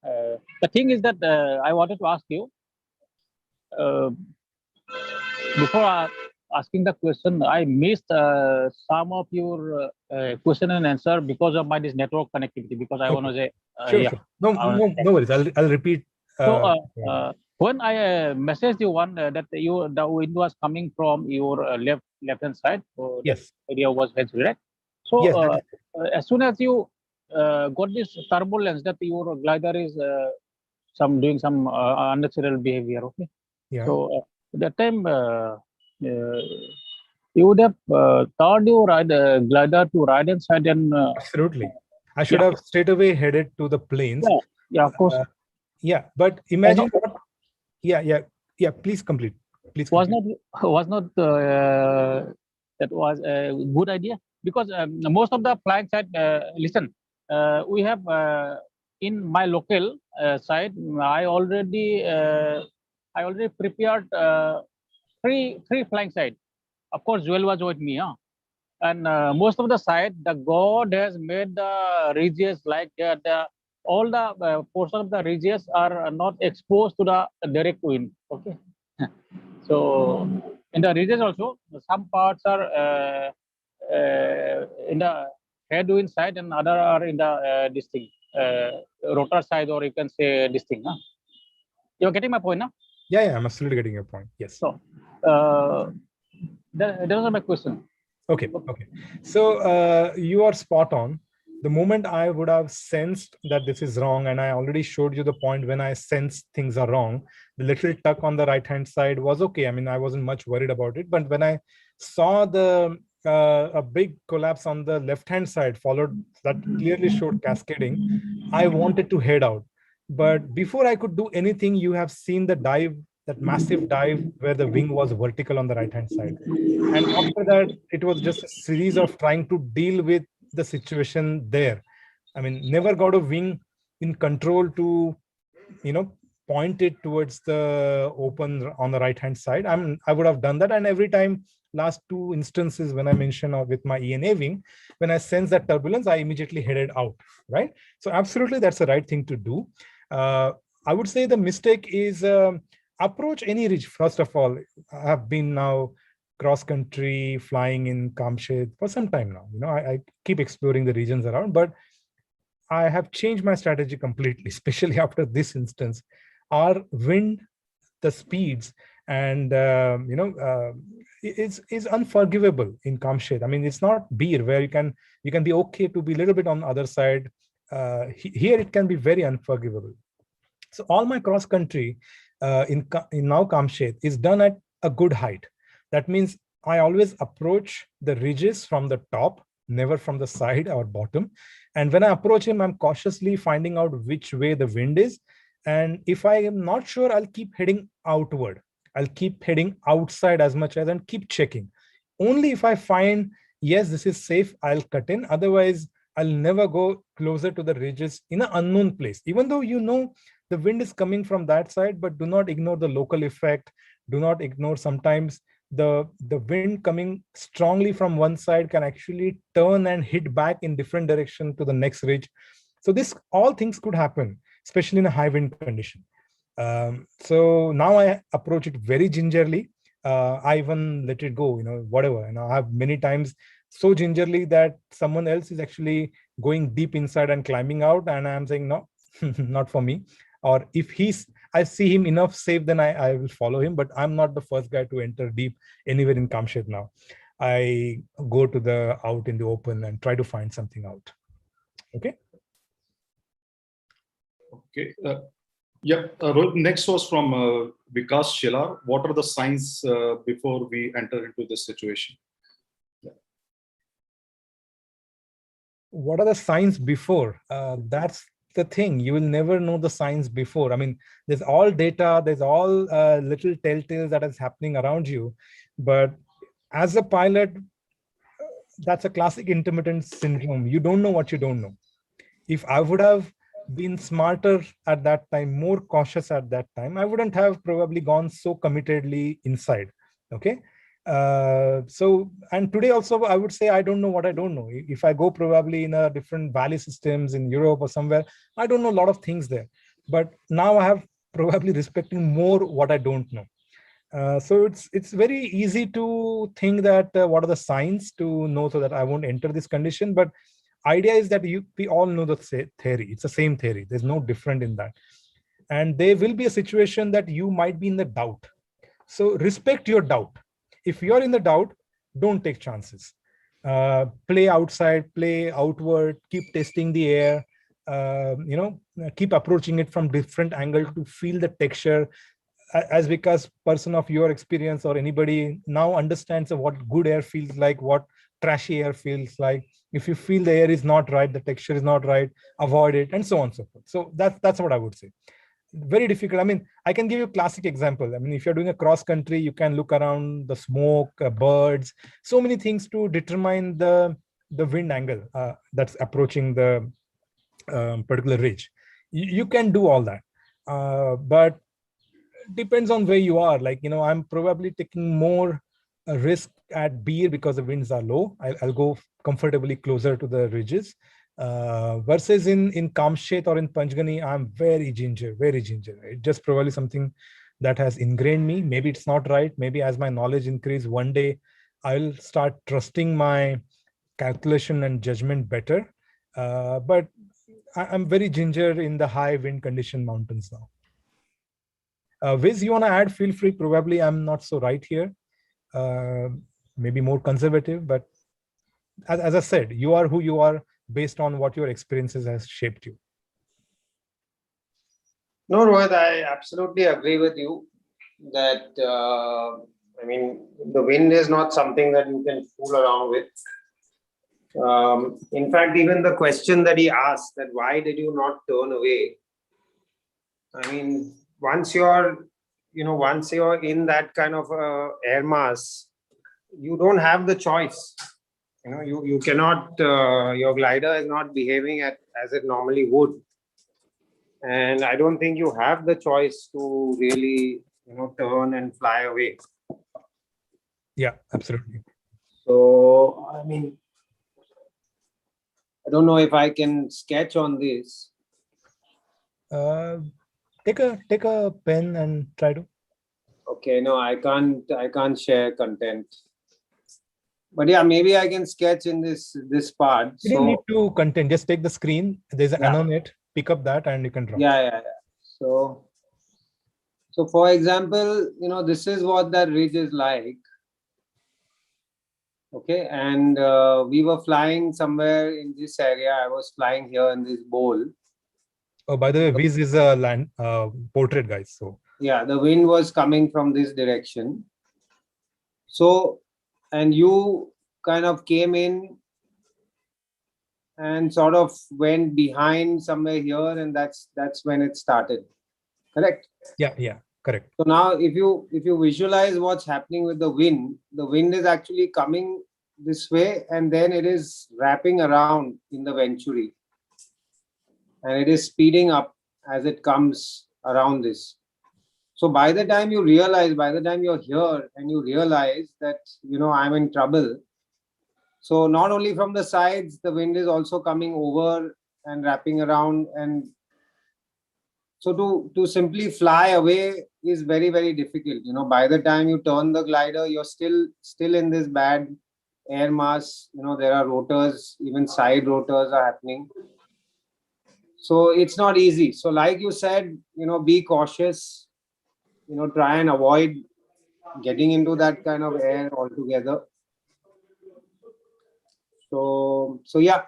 S10: the thing is that I wanted to ask you, before asking the question, I missed some of your question and answer because of my this network connectivity. Because I want to say,
S3: sure. No worries. I'll repeat.
S10: When I messaged you one that the wind was coming from your left hand side. So
S3: yes.
S10: Area was hedged, right? So yes, as soon as you got this turbulence that your glider is doing some unnatural behavior, okay?
S3: Yeah.
S10: So that time you would have turned your glider to right hand side and
S3: absolutely. I should have straight away headed to the plains.
S10: Yeah, of course.
S3: Yeah, but imagine what. Yeah. Please complete. Please.
S10: Was not that was a good idea, because most of the flying side. Listen, we have in my local side. I already prepared three flying side. Of course, Joel was with me, and most of the side, the God has made the ridges like all the portion of the ridges are not exposed to the direct wind. Okay. So in the ridges also, some parts are in the headwind side and other are in the this thing, rotor side, or you can say this thing. You're getting my point now?
S3: Yeah, I'm absolutely getting your point. Yes.
S10: So that was my question.
S3: Okay. So you are spot on. The moment I would have sensed that this is wrong, and I already showed you the point when I sensed things are wrong, the little tuck on the right-hand side was okay. I mean, I wasn't much worried about it. But when I saw the a big collapse on the left-hand side followed that clearly showed cascading, I wanted to head out. But before I could do anything, you have seen the dive, that massive dive where the wing was vertical on the right-hand side. And after that, it was just a series of trying to deal with the situation there. I mean, never got a wing in control to, point it towards the open on the right-hand side. I would have done that. And every time, last two instances when I mentioned with my ENA wing, when I sense that turbulence, I immediately headed out, right? So absolutely, that's the right thing to do. I would say the mistake is approach any ridge. First of all, I have been now cross-country flying in Kamshed for some time now. I keep exploring the regions around, but I have changed my strategy completely, especially after this instance. Our wind, the speeds, and is unforgivable in Kamshed. I mean, it's not Beer where you can be okay to be a little bit on the other side. Here it can be very unforgivable. So all my cross-country in now Kamshed is done at a good height. That means I always approach the ridges from the top, never from the side or bottom. And when I approach him, I'm cautiously finding out which way the wind is. And if I am not sure, I'll keep heading outward. I'll keep heading outside as much as and keep checking. Only if I find, yes, this is safe, I'll cut in. Otherwise, I'll never go closer to the ridges in an unknown place. Even though the wind is coming from that side, but do not ignore the local effect. Do not ignore sometimes the wind coming strongly from one side can actually turn and hit back in different direction to the next ridge. So all things could happen, especially in a high wind condition. So now I approach it very gingerly. I even let it go, whatever. I have many times so gingerly that someone else is actually going deep inside and climbing out, and I'm saying, no, not for me. Or if I see him enough safe, then I will follow him. But I'm not the first guy to enter deep anywhere in Kamshed now. I go to out in the open and try to find something out. Okay.
S5: Okay. Next was from Vikas Shelar. What are the signs before we enter into this situation?
S3: What are the signs before? That's the thing. You will never know the signs before. I mean, there's all data, there's all little telltales that is happening around you. But as a pilot, that's a classic intermittent syndrome. You don't know what you don't know. If I would have been smarter at that time, more cautious at that time, I wouldn't have probably gone so committedly inside. Okay. And today also, I would say, I don't know what I don't know. If I go probably in a different valley systems in Europe or somewhere, I don't know a lot of things there. But now I have probably respecting more what I don't know. So it's very easy to think that what are the signs to know so that I won't enter this condition. But idea is that we all know the theory. It's the same theory. There's no different in that. And there will be a situation that you might be in the doubt. So respect your doubt. If you're in the doubt, don't take chances. Play outside, play outward, keep testing the air, keep approaching it from different angles to feel the texture. As because person of your experience or anybody now understands what good air feels like, what trashy air feels like. If you feel the air is not right, the texture is not right, avoid it, and so on and so forth. So that's what I would say. Very difficult. I mean, I can give you a classic example. I mean, if you're doing a cross country, you can look around the smoke, birds, so many things to determine the wind angle that's approaching the particular ridge. You can do all that, but depends on where you are. Like, I'm probably taking more risk at Beer because the winds are low. I'll go comfortably closer to the ridges. Versus in Kamshet or in Panchgani, I'm very ginger. It's just probably something that has ingrained me. Maybe it's not right. Maybe as my knowledge increase, one day I'll start trusting my calculation and judgment better. But I'm very ginger in the high wind condition mountains now. Viz, you want to add? Feel free. Probably I'm not so right here. Maybe more conservative, but as I said, you are who you are based on what your experiences has shaped you.
S9: No, Rohit, I absolutely agree with you that, I mean, the wind is not something that you can fool around with. In fact, even the question that he asked, that why did you not turn away? I mean, once you're in that kind of air mass, you don't have the choice. You cannot, your glider is not behaving as it normally would. And I don't think you have the choice to really, turn and fly away.
S3: Yeah, absolutely.
S9: So, I mean, I don't know if I can sketch on this.
S3: Take a pen and try to.
S9: Okay, no, I can't share content. But yeah, maybe I can sketch in this part.
S3: You don't need to content. Just take the screen. There's an annonate. Pick up that and you can draw.
S9: Yeah. So for example, this is what that ridge is like. Okay, and we were flying somewhere in this area. I was flying here in this bowl.
S3: Oh, by the way, Viz is a land portrait, guys. So
S9: yeah, the wind was coming from this direction. So, and you kind of came in and sort of went behind somewhere here, and that's when it started. Correct?
S3: Yeah, correct.
S9: So now if you visualize what's happening with the wind is actually coming this way, and then it is wrapping around in the venturi. And it is speeding up as it comes around this. So by the time you're here and you realize that, I'm in trouble. So not only from the sides, the wind is also coming over and wrapping around. And so to simply fly away is very, very difficult. By the time you turn the glider, you're still in this bad air mass. There are rotors, even side rotors are happening. So it's not easy. So like you said, be cautious, try and avoid getting into that kind of air altogether. So yeah,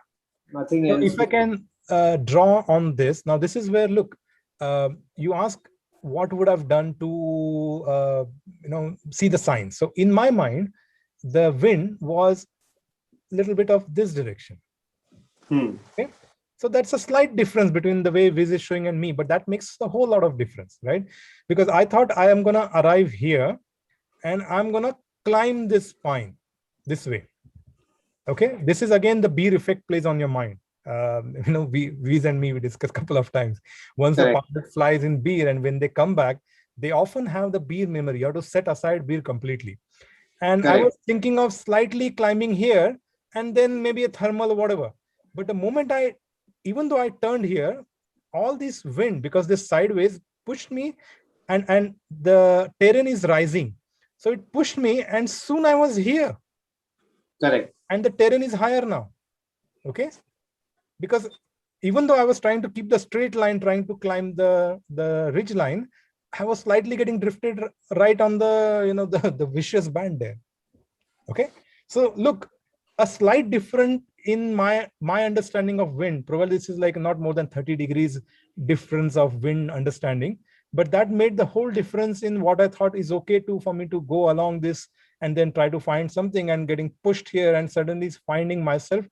S9: nothing else.
S3: If I can draw on this, now this is where, look, you ask what would have done to, see the signs. So in my mind, the wind was a little bit of this direction. Okay. So that's a slight difference between the way Viz is showing and me, but that makes a whole lot of difference, right? Because I thought I am going to arrive here and I'm going to climb this spine this way. Okay. This is again, the Beer effect plays on your mind. Viz and me, we discussed a couple of times. Once the pilot flies in Beer and when they come back, they often have the Beer memory. You have to set aside Beer completely. And I was thinking of slightly climbing here and then maybe a thermal or whatever. But the moment even though I turned here, all this wind, because this sideways pushed me and the terrain is rising. So it pushed me and soon I was here.
S9: Correct.
S3: And the terrain is higher now. Okay. Because even though I was trying to keep the straight line, trying to climb the ridge line, I was slightly getting drifted right on the, the vicious band there. Okay. So look, a slight difference in my understanding of wind, probably this is like not more than 30 degrees difference of wind understanding, but that made the whole difference in what I thought is okay for me to go along this and then try to find something and getting pushed here and suddenly finding myself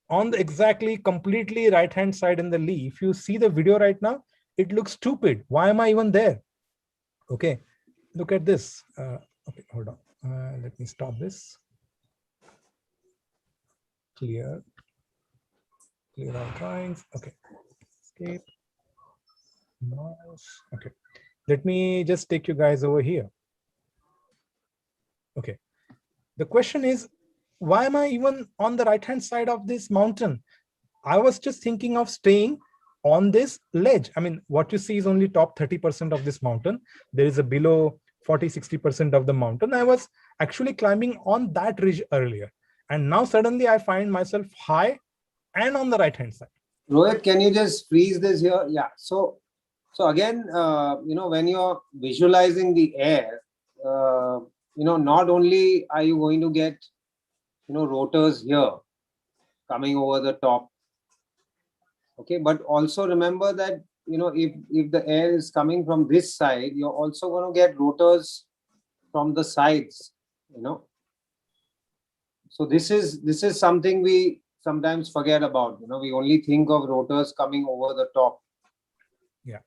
S3: on the exactly completely right-hand side in the lee. If you see the video right now, it looks stupid. Why am I even there? Okay, look at this. Okay, hold on. Let me stop this. Clear all drawings. Okay, escape. Mouse. Okay, let me just take you guys over here. Okay, the question is, why am I even on the right-hand side of this mountain? I was just thinking of staying on this ledge. I mean, what you see is only top 30% of this mountain. There is a below 40-60% of the mountain. I was actually climbing on that ridge earlier. And now suddenly I find myself high and on the right-hand side.
S9: Rohit, can you just freeze this here? Yeah. So again, when you're visualizing the air, not only are you going to get, rotors here coming over the top. Okay, but also remember that, if the air is coming from this side, you're also going to get rotors from the sides, So this is something we sometimes forget about. We only think of rotors coming over the top.
S3: Yeah.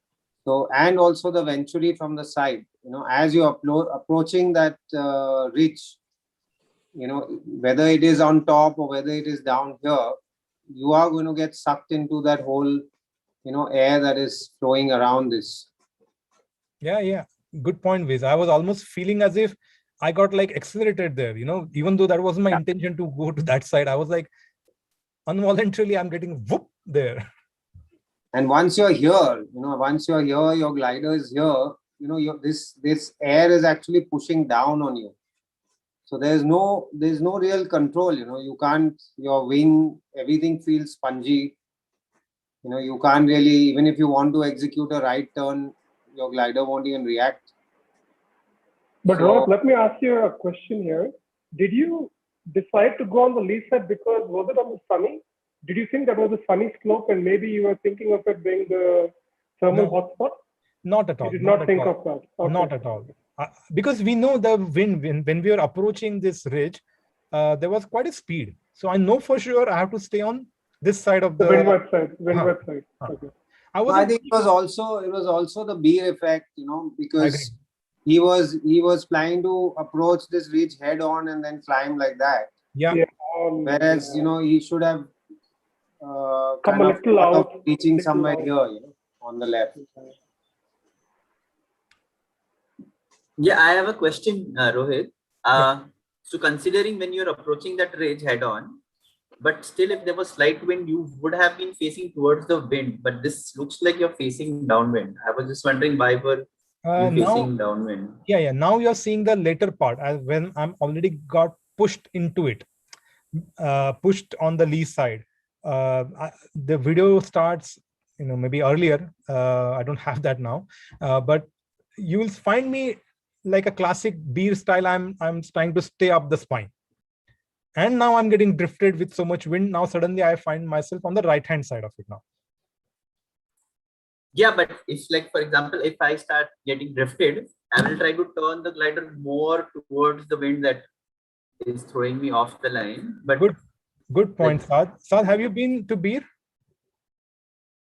S9: So, and also the venturi from the side, as you're approaching that ridge, whether it is on top or whether it is down here, you are going to get sucked into that whole, air that is flowing around this.
S3: Yeah. Good point, Viz. I was almost feeling as if I got like accelerated there, even though that wasn't my intention to go to that side. I was like, involuntarily, I'm getting whoop there.
S9: And once you're here, your glider is here, this air is actually pushing down on you. So there's no real control, you can't, your wing, everything feels spongy. You can't really, even if you want to execute a right turn, your glider won't even react.
S11: But Rohit, let me ask you a question here. Did you decide to go on the lee side because was it on the sunny? Did you think that was a sunny slope and maybe you were thinking of it being the thermal hotspot?
S3: Not at all.
S11: You did not think of that. Okay.
S3: Not at all. Because we know the wind, when we were approaching this ridge, there was quite a speed. So I know for sure I have to stay on this side of the
S11: windward side. Okay.
S9: I think it was also the Beer effect, because he was planning to approach this ridge head on and then climb like that.
S3: Yeah.
S9: Whereas he should have
S11: come a little out,
S9: reaching somewhere here, on the left.
S12: Yeah, I have a question, Rohit. So considering when you're approaching that ridge head on, but still if there was slight wind, you would have been facing towards the wind, but this looks like you're facing downwind. I was just wondering why were you facing downwind?
S3: Yeah. Now you're seeing the later part when I'm already got pushed into it, pushed on the lee side. The video starts, maybe earlier. I don't have that now, but you will find me like a classic Beer style. I'm trying to stay up the spine. And now I'm getting drifted with so much wind. Now suddenly I find myself on the right-hand side of it now.
S12: Yeah, but it's like, for example, if I start getting drifted, I will try to turn the glider more towards the wind that is throwing me off the line. But
S3: good point, Saad. Saad, have you been to Beer?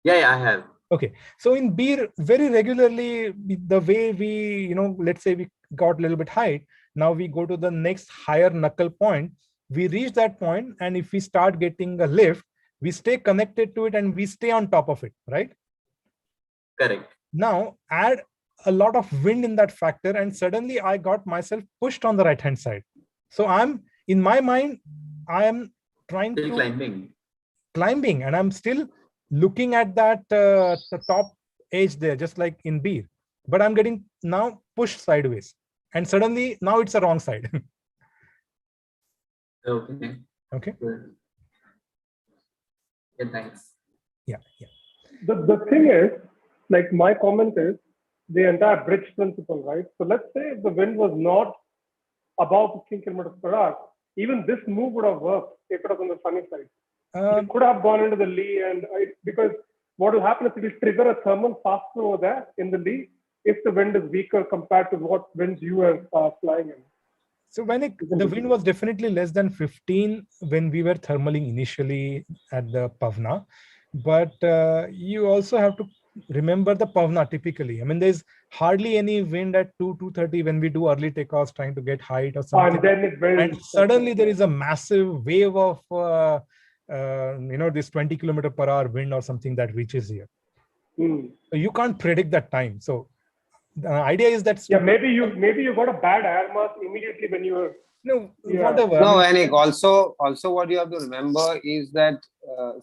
S12: Yeah, I have.
S3: Okay, so in Beer, very regularly, the way we, let's say we got a little bit height, now we go to the next higher knuckle point. We reach that point, and if we start getting a lift, we stay connected to it and we stay on top of it, right?
S12: Correct.
S3: Now add a lot of wind in that factor, and suddenly I got myself pushed on the right-hand side. So in my mind, I am trying to climbing, and I'm still looking at that the top edge there, just like in Beer, but I'm getting now pushed sideways, and suddenly now it's a wrong side. Okay.
S12: Yeah, thanks.
S3: Yeah.
S11: The thing is, like my comment is the entire bridge principle, right? So let's say if the wind was not above 15 kilometers per hour, even this move would have worked if it was on the sunny side. You could have gone into the lee, because what will happen is it will trigger a thermal faster over there in the lee if the wind is weaker compared to what winds you are flying in.
S3: So when the wind was definitely less than 15 when we were thermaling initially at the Pavna, but you also have to remember the Pavna typically. I mean, there's hardly any wind at 2:30 when we do early takeoffs trying to get height or something.
S11: And then it builds.
S3: And suddenly there is a massive wave of, this 20 km/h wind or something that reaches here. So you can't predict that time. So the idea is that
S11: maybe you got a bad air mass immediately when you were
S3: whatever.
S9: No, Anik, also what you have to remember is that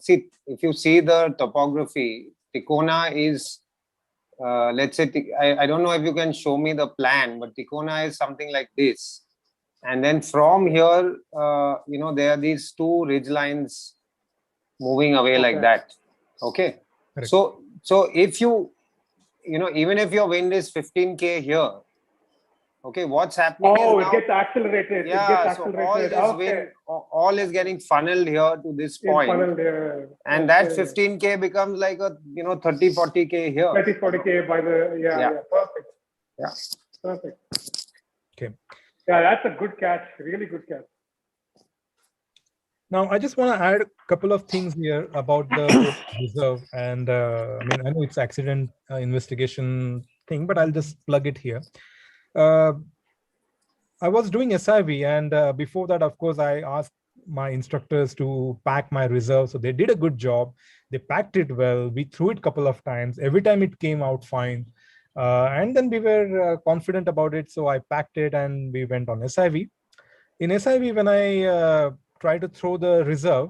S9: see, if you see the topography, Ticona is let's say I don't know if you can show me the plan, but Ticona is something like this, and then from here there are these two ridge lines moving away like that. Okay. Correct. So if even if your wind is 15k here, okay, what's happening is now,
S11: it gets accelerated.
S9: Yeah, so all this wind, all is getting funneled here to this point. And that 15k becomes like a 30, 40k here.
S11: 30, 40k by the perfect.
S9: Yeah.
S11: Perfect.
S3: Okay.
S11: Yeah, that's a good catch. Really good catch.
S3: Now, I just want to add a couple of things here about the reserve. And I know it's accident investigation thing, but I'll just plug it here. I was doing SIV, and before that, of course, I asked my instructors to pack my reserve. So they did a good job. They packed it well. We threw it a couple of times. Every time it came out fine. And then we were confident about it. So I packed it and we went on SIV. In SIV, when I tried to throw the reserve,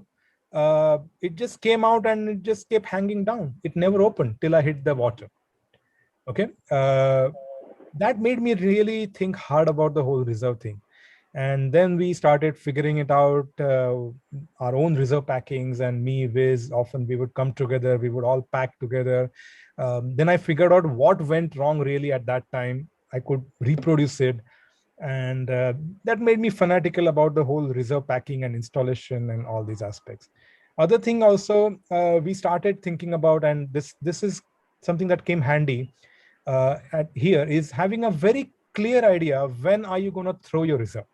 S3: it just came out and it just kept hanging down. It never opened till I hit the water. Okay. That made me really think hard about the whole reserve thing. And then we started figuring it out, our own reserve packings, and me, Viz, often we would come together, we would all pack together. Then I figured out what went wrong really at that time. I could reproduce it. And that made me fanatical about the whole reserve packing and installation and all these aspects. Other thing also, we started thinking about, and this is something that came handy here, is having a very clear idea of when are you going to throw your reserve.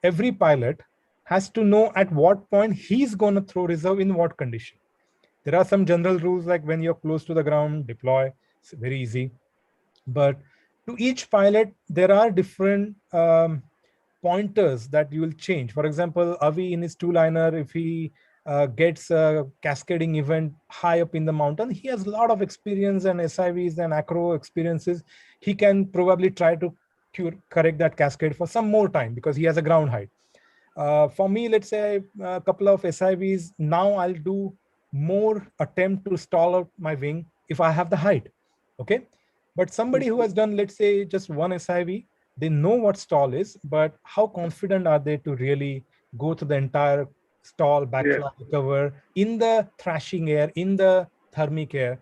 S3: Every pilot has to know at what point he's going to throw reserve in what condition. There are some general rules like when you're close to the ground, deploy. It's very easy. But to each pilot, there are different pointers that you will change. For example, Avi in his two-liner, if he gets a cascading event high up in the mountain, he has a lot of experience and SIVs and acro experiences. He can probably try to correct that cascade for some more time because he has a ground height. For me, let's say a couple of SIVs, now I'll do more attempt to stall out my wing if I have the height. Okay. But somebody who has done, let's say, just one SIV, they know what stall is, but how confident are they to really go to the entire stall, backfly, recover in the thrashing air, in the thermic air?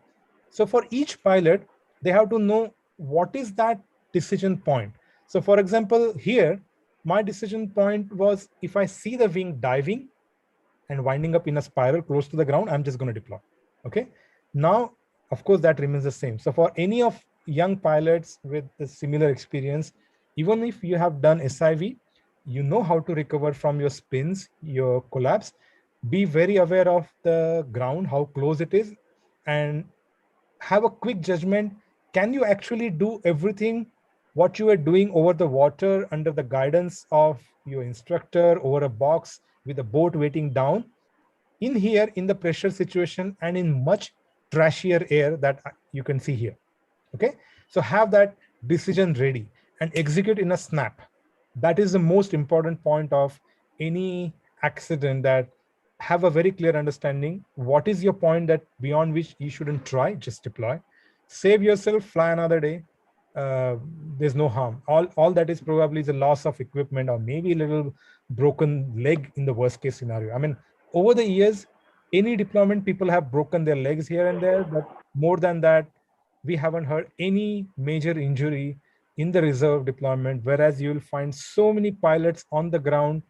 S3: So for each pilot, they have to know what is that decision point. So for example, here, my decision point was if I see the wing diving and winding up in a spiral close to the ground, I'm just going to deploy. Okay. Now, of course, that remains the same. So for any of young pilots with a similar experience, even if you have done SIV, you know how to recover from your spins, your collapse. Be very aware of the ground, how close it is, and have a quick judgment. Can you actually do everything what you are doing over the water under the guidance of your instructor over a box with a boat waiting down? In here, in the pressure situation and in much trashier air that you can see here. Okay, so have that decision ready and execute in a snap. That is the most important point of any accident, that have a very clear understanding. What is your point that beyond which you shouldn't try, just deploy. Save yourself, fly another day. There's no harm. All that is probably the loss of equipment or maybe a little broken leg in the worst case scenario. I mean, over the years, any deployment, people have broken their legs here and there, but more than that, we haven't heard any major injury in the reserve deployment, whereas you'll find so many pilots on the ground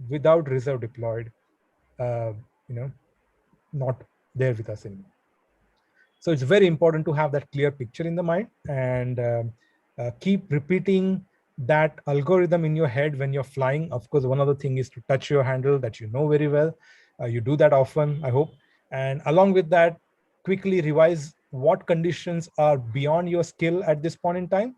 S3: without reserve deployed, not there with us anymore. So it's very important to have that clear picture in the mind and keep repeating that algorithm in your head when you're flying. Of course, one other thing is to touch your handle that you know very well. You do that often, I hope. And along with that, quickly revise what conditions are beyond your skill at this point in time,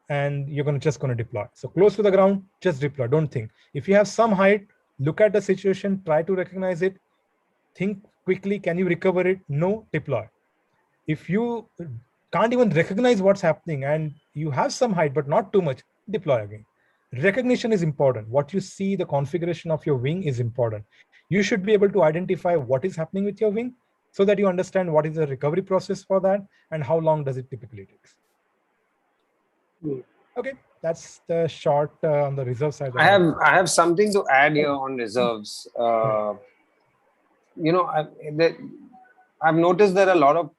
S3: and you're just going to deploy. So close to the ground, just deploy. Don't think. If you have some height, look at the situation, try to recognize it, think quickly, can you recover it? No, deploy. If you can't even recognize what's happening and you have some height but not too much, deploy again. Recognition is important. What you see, the configuration of your wing is important. You should be able to identify what is happening with your wing so that you understand what is the recovery process for that and how long does it typically take. Okay, that's the short on the reserve side.
S9: I have something to add here on reserves. You know, I've noticed that a lot of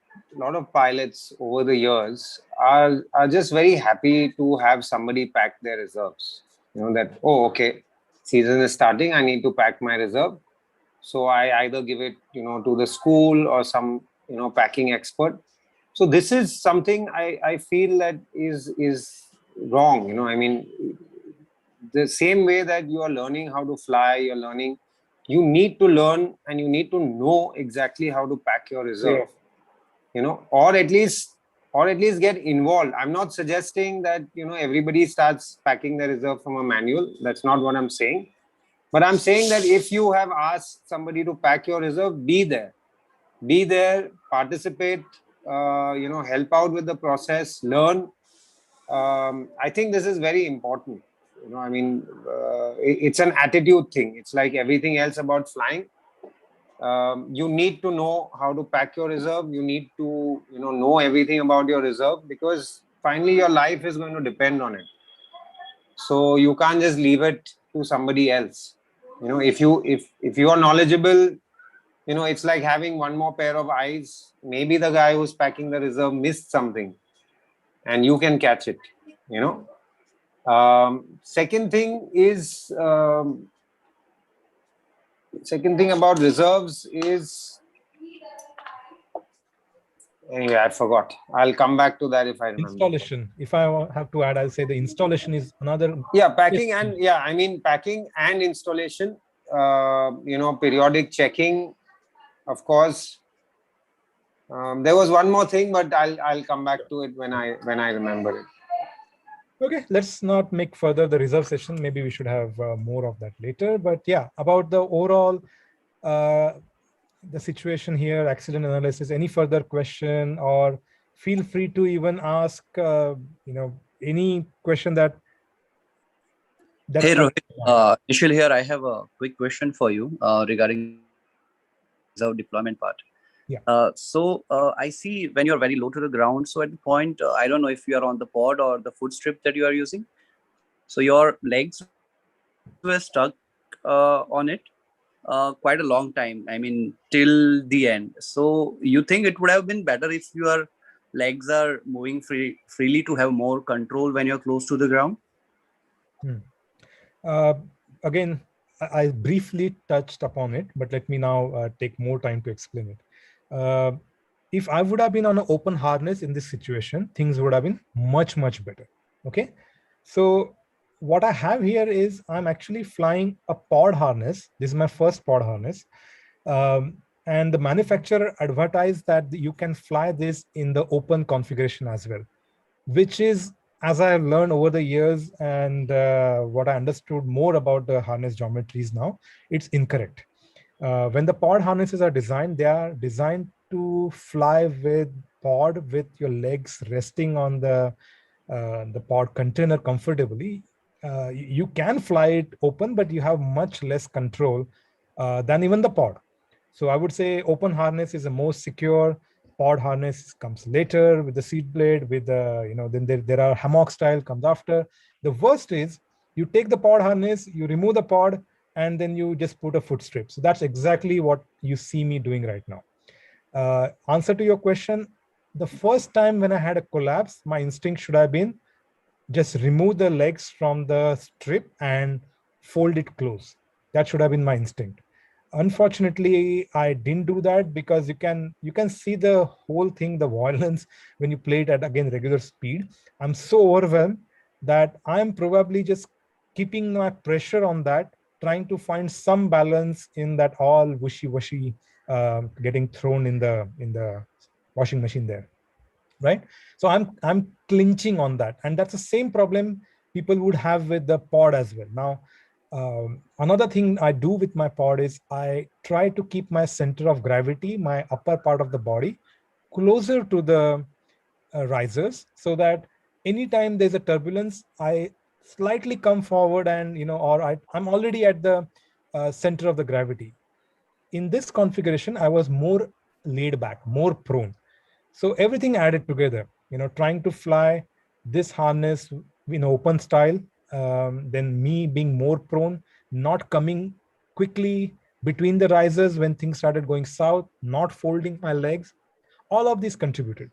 S9: pilots over the years are just very happy to have somebody pack their reserves. You know that, oh, okay, season is starting, I need to pack my reserve. So I either give it, you know, to the school or some, you know, packing expert. So this is something I feel that is wrong. You know, I mean, the same way that you are learning how to fly, you're learning, you need to learn and you need to know exactly how to pack your reserve. You know, or at least get involved. I'm not suggesting that, you know, everybody starts packing their reserve from a manual. That's not what I'm saying. But I'm saying that if you have asked somebody to pack your reserve, be there, participate, you know, help out with the process, learn. I think this is very important. You know, I mean, it's an attitude thing. It's like everything else about flying. You need to know how to pack your reserve. You need to, you know everything about your reserve, because finally your life is going to depend on it. So you can't just leave it to somebody else. You know, if you are knowledgeable, you know, it's like having one more pair of eyes. Maybe the guy who's packing the reserve missed something and you can catch it, you know. Second thing about reserves is, anyway, I forgot. I'll come back to that if I remember.
S3: Installation. If I have to add, I'll say the installation is another.
S9: Yeah, packing and packing and installation. You know, periodic checking, of course. There was one more thing, but I'll come back to it when I remember it.
S3: Okay, let's not make further the reserve session. Maybe we should have more of that later. But yeah, about the overall the situation here, accident analysis. Any further question, or feel free to even ask you know, any question that.
S13: Hey Rohit, Nishil here. I have a quick question for you regarding reserve deployment part.
S3: Yeah.
S13: So I see when you're very low to the ground. So at the point, I don't know if you are on the pod or the foot strip that you are using. So your legs were stuck on it quite a long time. I mean, till the end. So you think it would have been better if your legs are moving freely to have more control when you're close to the ground?
S3: Again, I briefly touched upon it, but let me now take more time to explain it. If I would have been on an open harness in this situation, things would have been much, much better. Okay. So what I have here is I'm actually flying a pod harness. This is my first pod harness. And the manufacturer advertised that you can fly this in the open configuration as well, which is, as I have learned over the years and what I understood more about the harness geometries now, it's incorrect. When the pod harnesses are designed, they are designed to fly with pod with your legs resting on the pod container comfortably. You can fly it open, but you have much less control than even the pod. So I would say open harness is the most secure. Pod harness comes later with the seat blade, with the, you know, then there are hammock style comes after. The worst is you take the pod harness, you remove the pod, and then you just put a foot strip. So that's exactly what you see me doing right now. Answer to your question, the first time when I had a collapse, my instinct should have been just remove the legs from the strip and fold it close. That should have been my instinct. Unfortunately, I didn't do that because you can see the whole thing, the violence when you play it at, again, regular speed. I'm so overwhelmed that I'm probably just keeping my pressure on that, trying to find some balance in that all wishy-washy getting thrown in the washing machine there, right? So I'm clinching on that, and that's the same problem people would have with the pod as well. Now, another thing I do with my pod is I try to keep my center of gravity, my upper part of the body, closer to the risers, so that anytime there's a turbulence, I slightly come forward and, or I'm already at the center of the gravity. In this configuration, I was more laid back, more prone. So everything added together, trying to fly this harness in open style, then me being more prone, not coming quickly between the risers when things started going south, not folding my legs, all of these contributed.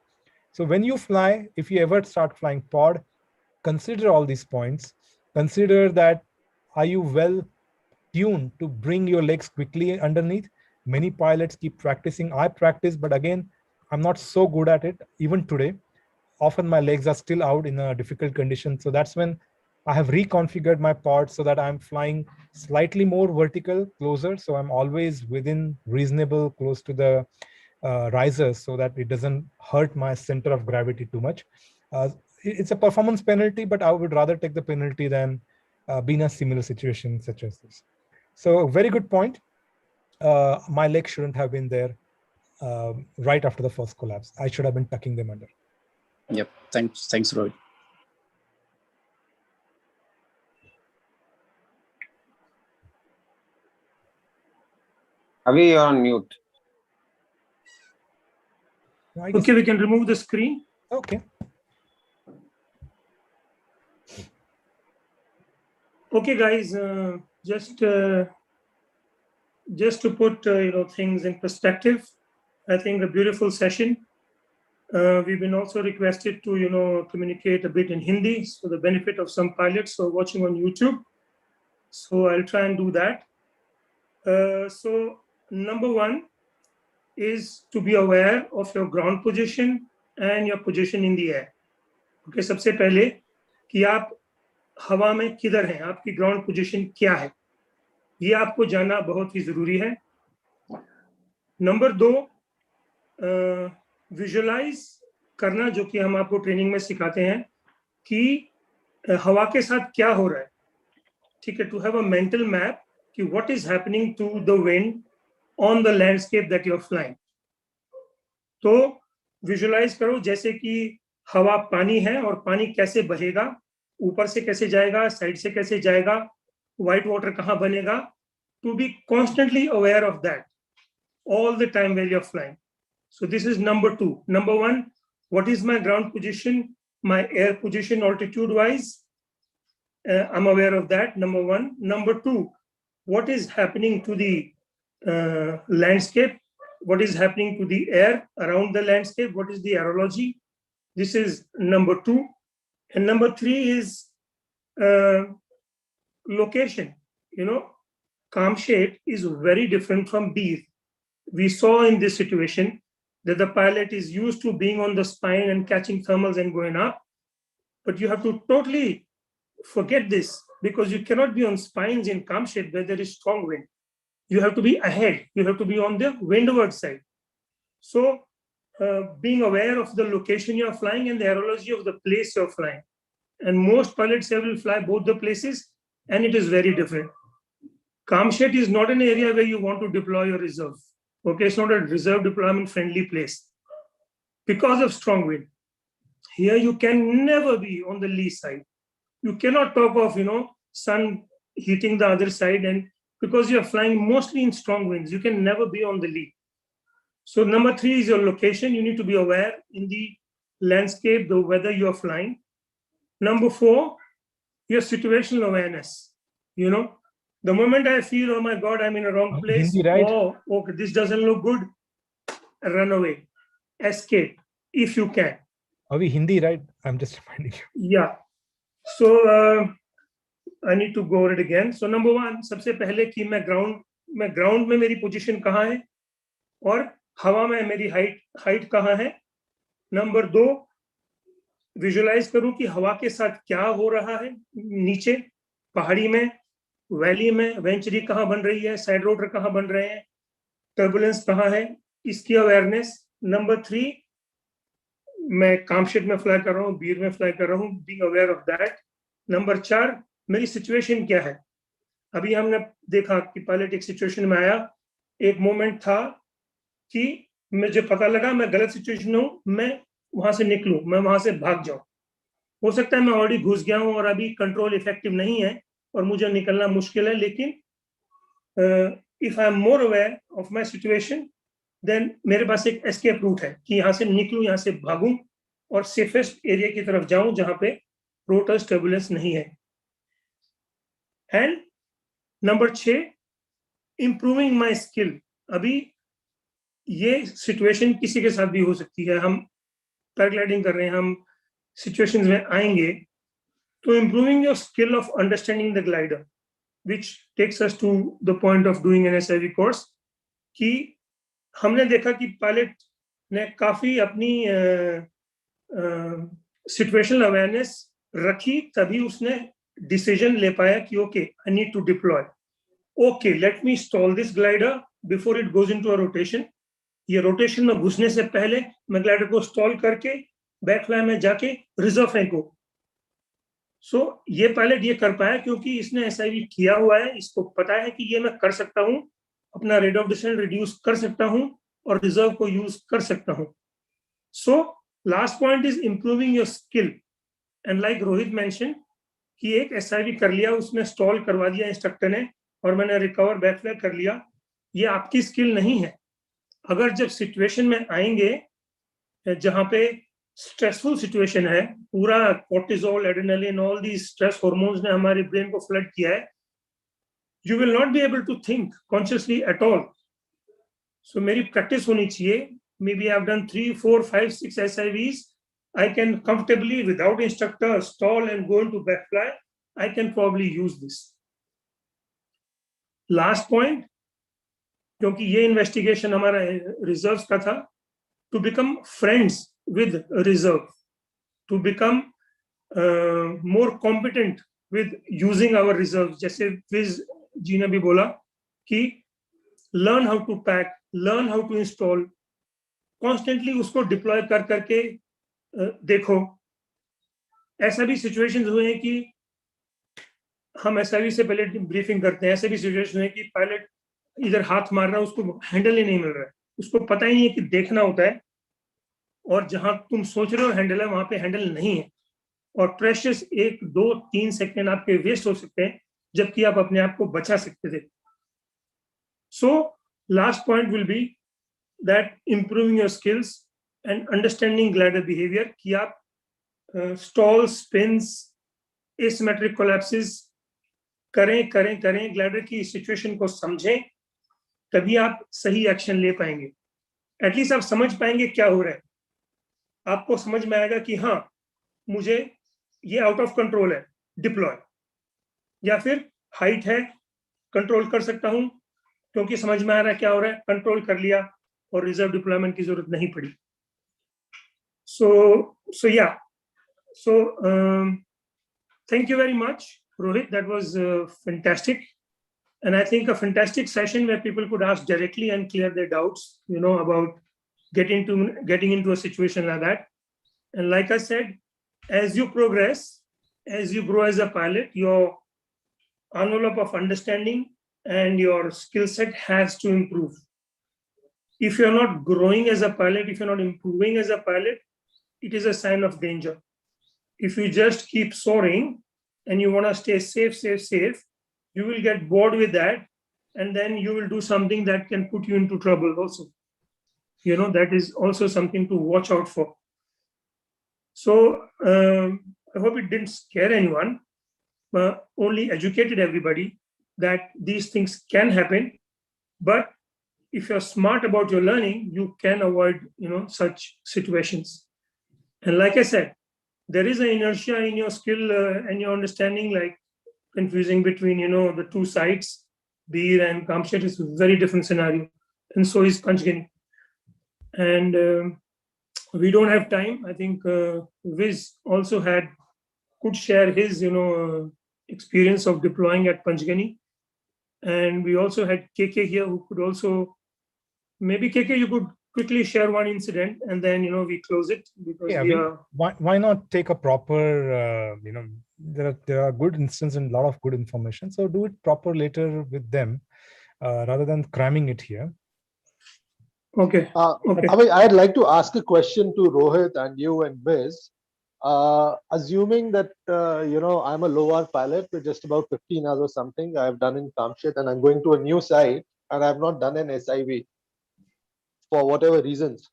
S3: So when you fly, if you ever start flying pod, consider all these points. Consider that, are you well tuned to bring your legs quickly underneath? Many pilots keep practicing. I practice, but again, I'm not so good at it. Even today, often my legs are still out in a difficult condition. So that's when I have reconfigured my pod so that I'm flying slightly more vertical, closer. So I'm always within reasonable, close to the risers, so that it doesn't hurt my center of gravity too much. It's a performance penalty, but I would rather take the penalty than be in a similar situation such as this. So very good point. My legs shouldn't have been there right after the first collapse. I should have been tucking them under.
S13: Yep. Thanks, Rohit.
S9: Avi, you're on mute.
S2: Okay, we can remove the screen.
S3: Okay.
S2: Okay, guys, just to put things in perspective, I think a beautiful session. We've been also requested to communicate a bit in Hindi, so the benefit of some pilots who are watching on YouTube. So I'll try and do that. So number one is to be aware of your ground position and your position in the air. Okay, सबसे पहले कि आप हवा में किधर हैं, आपकी ground position क्या है, ये आपको जानना बहुत ही जरूरी है. नंबर 2, विजुअलाइज करना, जो कि हम आपको ट्रेनिंग में सिखाते हैं कि हवा के साथ क्या हो रहा है. ठीक है, to have a mental map कि what is happening to the wind on the landscape that you are flying. तो विजुअलाइज करो जैसे कि हवा पानी है और पानी कैसे बहेगा, ऊपर से कैसे जाएगा, साइड से कैसे जाएगा, व्हाइट वाटर कहाँ बनेगा. To be constantly aware of that all the time while you're flying. So this is number 2. Number 1, what is my ground position, my air position altitude wise? I'm aware of that, number 1. Number 2, what is happening to the landscape? What is happening to the air around the landscape? What is the aerology? This is number 2. And number 3 is location. Calm shade is very different from beef. We saw in this situation that the pilot is used to being on the spine and catching thermals and going up, but you have to totally forget this, because you cannot be on spines in calm shade where there is strong wind. You have to be ahead. You have to be on the windward side. So being aware of the location you're flying and the aerology of the place you're flying. And most pilots will fly both the places, and it is very different. Calm shade is not an area where you want to deploy your reserve. Okay, it's not a reserve deployment friendly place because of strong wind. Here you can never be on the lee side. You cannot talk of sun heating the other side, and because you are flying mostly in strong winds, you can never be on the lee. So number 3 is your location. You need to be aware in the landscape, the weather you are flying. Number 4, your situational awareness. The moment I feel, oh my God, I'm in a wrong place.
S3: Hindi, right?
S2: Oh, okay, this doesn't look good. Run away, escape if you can.
S3: Are we Hindi, right? I'm just reminding you.
S2: Yeah. So I need to go over it again. So number 1, सबसे पहले कि मैं ground में मेरी position कहाँ है और हवा में मेरी height कहाँ है. Number 2, विजुलाइज करूं कि हवा के साथ क्या हो रहा है, नीचे पहाड़ी में, वैली में, वेंचुरी कहाँ बन रही है, साइड रोटर कहाँ बन रहे हैं, टर्बुलेंस कहाँ है, इसकी अवेयरनेस। नंबर 3, मैं कामशेट में फ्लाई कर रहा हूँ, बीर में फ्लाई कर रहा हूँ, being aware of that. Number 4, मेरी सिचुएशन क्या है। अभी हमने देखा कि पायलट एक सिचुएशन में आया, एक मोमेंट था कि मुझे पता लगा मैं गलत सिचुएशन में हूँ, मैं वहां से निकलूं, मैं वहां से भाग जाऊं। हो सकता है मैं ऑलरेडी घुस गया हूं और अभी कंट्रोल इफेक्टिव नहीं है और मुझे निकलना मुश्किल है, लेकिन if I am more aware of my situation, then मेरे पास एक एस्केप रूट है कि यहाँ से निकलूं, यहाँ से भागूं और सेफेस्ट एरिया की तरफ जाऊं जहां पे रोटर्स टर्बुलेंस नहीं है। And number 6, improving my skill. अभी ये सिचुएशन किसी के साथ भी हो सकती है, हम पैराग्लाइडिंग कर रहे हैं, हम सिचुएशंस में आएंगे, तो improving your skill of understanding the glider, which takes us to the point of doing an SIV course, कि हमने देखा कि पायलट ने काफी अपनी सिचुएशनल अवेयरनेस रखी, तभी उसने डिसीजन ले पाया कि okay, I need to deploy, okay let me stall this glider before it goes into a rotation. ये रोटेशन में घुसने से पहले मैं ग्लाइडर को स्टॉल करके बैक फ्लाई में जाके रिजर्व फेंको। सो ये पायलट ये कर पाया क्योंकि इसने एसआईवी किया हुआ है, इसको पता है कि ये मैं कर सकता हूँ, अपना रेट ऑफ डिसेंट रिड्यूस कर सकता हूँ और रिजर्व को यूज कर सकता हूँ। So last point is improving your skill. And like Rohit mention कि एक एसआईवी कर लिया, उसमें स्टॉल करवा दिया इंस्ट्रक्टर ने और मैंने रिकवर बैक फ्लाई कर लिया, ये आपकी स्किल नहीं है। अगर जब सिचुएशन में आएंगे जहां पे स्ट्रेसफुल सिचुएशन है, पूरा cortisol, adrenaline, all the stress hormones ने हमारे ब्रेन को फ्लड किया है, you will not be able to think consciously at all. So मेरी प्रैक्टिस होनी चाहिए। Maybe I have done 3, 4, 5, 6 SIVs. I can comfortably, without instructor, stall and go into backfly. I can probably use this. Last point, क्योंकि ये investigation हमारा reserve का था, to become friends with reserve, to become more competent with using our reserves. जैसे विज जी ने भी बोला कि learn how to pack, learn how to install, constantly उसको डिप्लॉय कर करके देखो। ऐसा भी सिचुएशंस हुए हैं कि हम एसआईवी से पहले ब्रीफिंग करते हैं, ऐसे भी सिचुएशन है कि पायलट इधर हाथ मार रहा है, उसको हैंडल ही नहीं मिल रहा है, उसको पता ही नहीं है कि देखना होता है, और जहां तुम सोच रहे हो हैंडल है, वहां पे हैंडल नहीं है, और प्रेशियस 1, 2, 3 सेकेंड आपके वेस्ट हो सकते हैं, जबकि आप अपने आप को बचा सकते थे। So last point will be that improving your skills and understanding glider behaviour, कि आप स्टॉल, स्पिन्स, एसिमेट्रिक कोलैप्सेस करें, ग्लाइडर की सिचुएशन को समझें, तभी आप सही एक्शन ले पाएंगे। एटलीस्ट आप समझ पाएंगे क्या हो रहा है, आपको समझ में आएगा कि हाँ मुझे ये आउट ऑफ कंट्रोल है, डिप्लॉय, या फिर हाइट है, कंट्रोल कर सकता हूं क्योंकि समझ में आ रहा है क्या हो रहा है, कंट्रोल कर लिया और रिजर्व डिप्लॉयमेंट की जरूरत नहीं पड़ी। So yeah, so thank you very much, Rohit. That was fantastic, and I think a fantastic session where people could ask directly and clear their doubts, about getting into a situation like that. And like I said, as you progress, as you grow as a pilot, your envelope of understanding and your skill set has to improve. If you're not growing as a pilot, if you're not improving as a pilot, it is a sign of danger. If you just keep soaring and you want to stay safe, you will get bored with that, and then you will do something that can put you into trouble also. That is also something to watch out for. So I hope it didn't scare anyone, but only educated everybody that these things can happen. But if you're smart about your learning, you can avoid, such situations. And like I said, there is an inertia in your skill and your understanding, like confusing between, the two sides. Beer and Kamshet is a very different scenario. And so is Panchgani. And we don't have time. I think Viz also could share his, experience of deploying at Panchgani. And we also had KK here who could also, maybe KK, you could quickly share one incident and then, we close it because
S3: why not take a proper, there are good instances and a lot of good information. So do it proper later with them rather than cramming it here.
S2: Okay.
S14: Okay. I'd like to ask a question to Rohit and you and Biz. Assuming that, I'm a low-hour pilot with just about 15 hours or something I've done in Kamshet, and I'm going to a new site and I've not done an SIV for whatever reasons.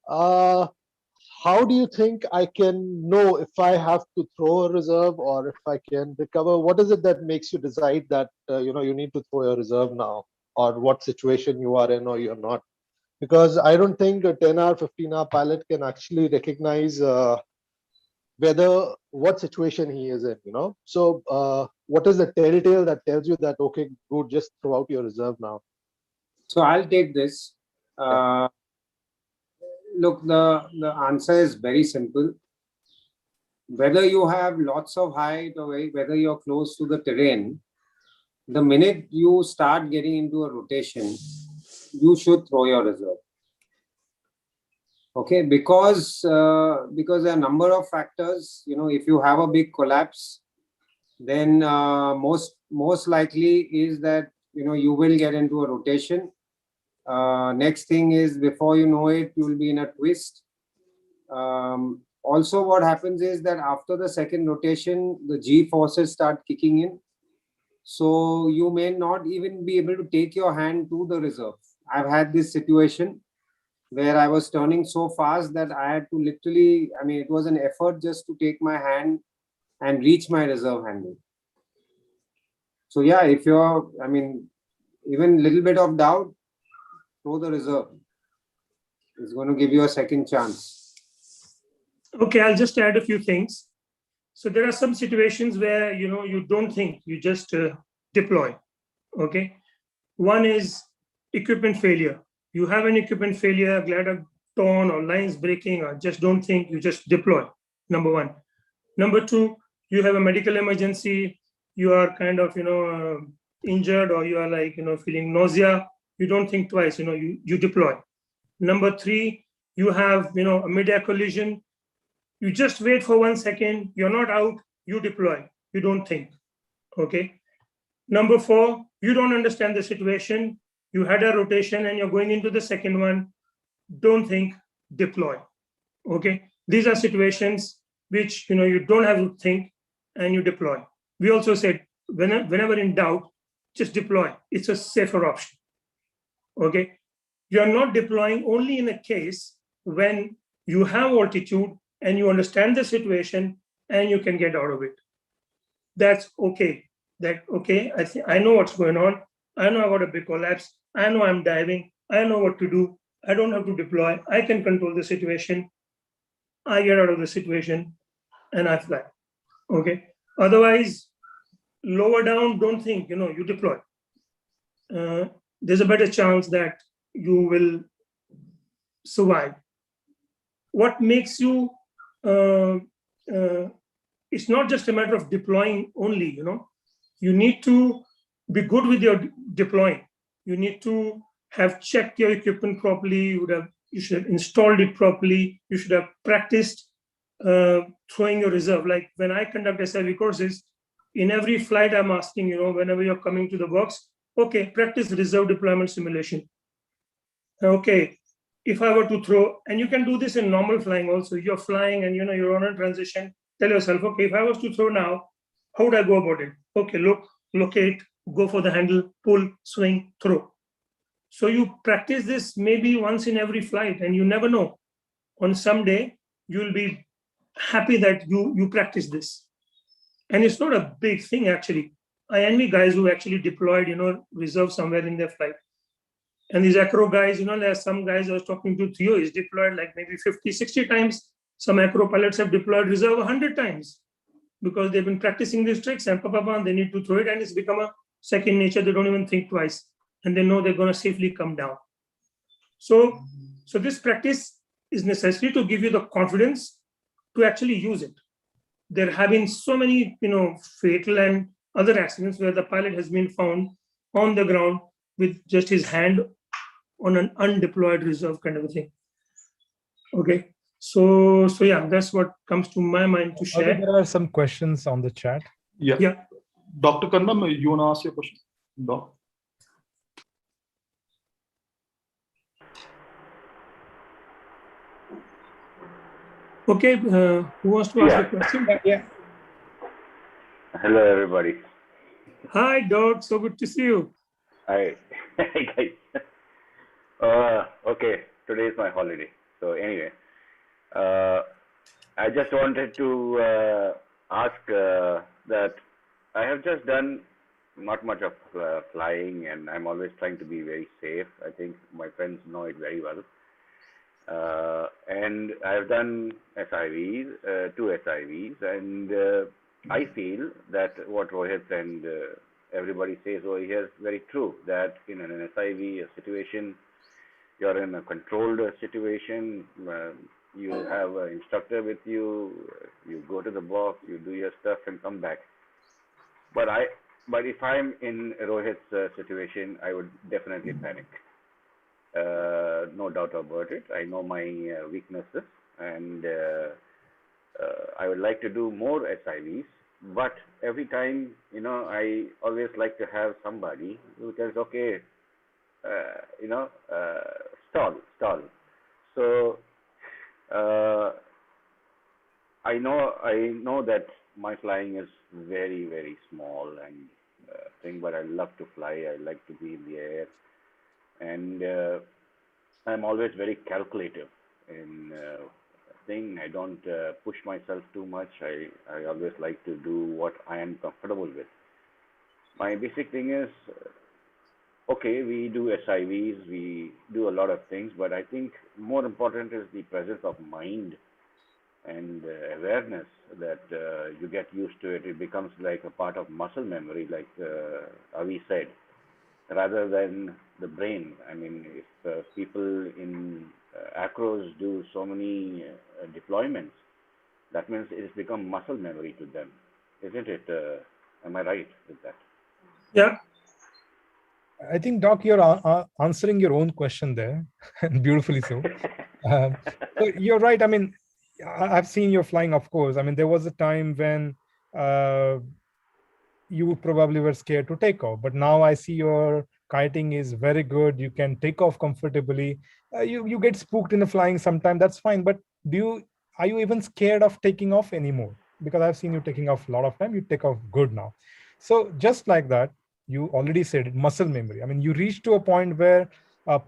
S14: How do you think I can know if I have to throw a reserve or if I can recover? What is it that makes you decide that, you need to throw a reserve now, or what situation you are in or you're not? Because I don't think a 10-hour, 15-hour pilot can actually recognize what situation he is in, So what is the telltale that tells you that, okay, good, just throw out your reserve now?
S9: So I'll take this. Look, the answer is very simple. Whether you have lots of height or whether you're close to the terrain, the minute you start getting into a rotation, you should throw your reserve. Okay, because there are a number of factors. If you have a big collapse, then most likely is that you will get into a rotation. Next thing is, before you know it, you will be in a twist. Also, what happens is that after the second rotation, the G forces start kicking in. So you may not even be able to take your hand to the reserve. I've had this situation where I was turning so fast that I had to literally, it was an effort just to take my hand and reach my reserve handle. So yeah, if you're, even a little bit of doubt, throw the reserve. It's going to give you a second chance.
S2: Okay, I'll just add a few things. So there are some situations where, you don't think, you just deploy. Okay. One is equipment failure. You have an equipment failure, glider torn or lines breaking, or just don't think, you just deploy. Number one. Number two, you have a medical emergency. You are kind of, injured, or you are like, feeling nausea. You don't think twice, you deploy. Number three, you have, a mid-air collision. You just wait for 1 second. You're not out. You deploy. You don't think. Okay. Number four, you don't understand the situation. You had a rotation and you're going into the second one. Don't think, deploy. Okay. These are situations which, you don't have to think and you deploy. We also said, whenever in doubt, just deploy. It's a safer option. Okay. You are not deploying only in a case when you have altitude and you understand the situation and you can get out of it. That's okay. I know what's going on. I know I got a big collapse. I know I'm diving. I know what to do. I don't have to deploy. I can control the situation. I get out of the situation and I fly. Okay. Otherwise, lower down, don't think, you deploy. There's a better chance that you will survive. What makes you, it's not just a matter of deploying only, you need to be good with your deploying. You need to have checked your equipment properly. You should have installed it properly. You should have practiced throwing your reserve. Like when I conduct SIV courses, in every flight I'm asking, whenever you're coming to the box, okay, practice reserve deployment simulation. Okay, if I were to throw, and you can do this in normal flying also, you're flying and you're on a transition, tell yourself, okay, if I was to throw now, how would I go about it? Okay, look, locate, go for the handle, pull, swing, throw. So you practice this maybe once in every flight, and you never know. On some day, you'll be happy that you practice this. And it's not a big thing, actually. I envy guys who actually deployed, reserve somewhere in their flight. And these acro guys, there are some guys I was talking to, Theo is deployed like maybe 50, 60 times. Some acro pilots have deployed reserve 100 times because they've been practicing these tricks and they need to throw it, and it's become a second nature. They don't even think twice, and they know they're going to safely come down. So this practice is necessary to give you the confidence to actually use it. There have been so many, fatal and other accidents where the pilot has been found on the ground with just his hand on an undeployed reserve kind of a thing. Okay, so yeah, that's what comes to my mind to share.
S3: There are some questions on the chat.
S5: Yeah. Dr. Kannam, you want to ask your question? Doc?
S2: Okay, who wants to ask the question?
S3: Yeah.
S15: Hello, everybody.
S2: Hi, Doc. So good to see you.
S15: Hi. Guys. Okay, today is my holiday. So anyway, I just wanted to ask that I have just done not much of flying, and I'm always trying to be very safe. I think my friends know it very well. And I've done SIVs, 2 SIVs, and I feel that what Rohit and everybody says over here is very true, that in an SIV situation, you're in a controlled situation, you have an instructor with you, you go to the box, you do your stuff and come back. But if I'm in Rohit's situation, I would definitely panic. No doubt about it. I know my weaknesses, and I would like to do more SIVs. But every time, I always like to have somebody who says, okay, stall. So I know that my flying is very, very small and thing, but I love to fly. I like to be in the air, and I'm always very calculative in thing. I don't push myself too much. I always like to do what I am comfortable with. My basic thing is, okay, we do SIVs, we do a lot of things, but I think more important is the presence of mind and awareness, that you get used to it. It becomes like a part of muscle memory, like Avi said, rather than the brain. I mean, if people in acros do so many deployments, that means it has become muscle memory to them, isn't it? Am I right with that?
S2: Yeah.
S3: I think, Doc, you're answering your own question there, and beautifully so. So you're right. I mean, I've seen you flying, of course. I mean, there was a time when you probably were scared to take off, but now I see your kiting is very good. You can take off comfortably. You get spooked in the flying sometimes. That's fine. But are you even scared of taking off anymore? Because I've seen you taking off a lot of time. You take off good now. So just like that, you already said it, muscle memory. I mean, you reach to a point where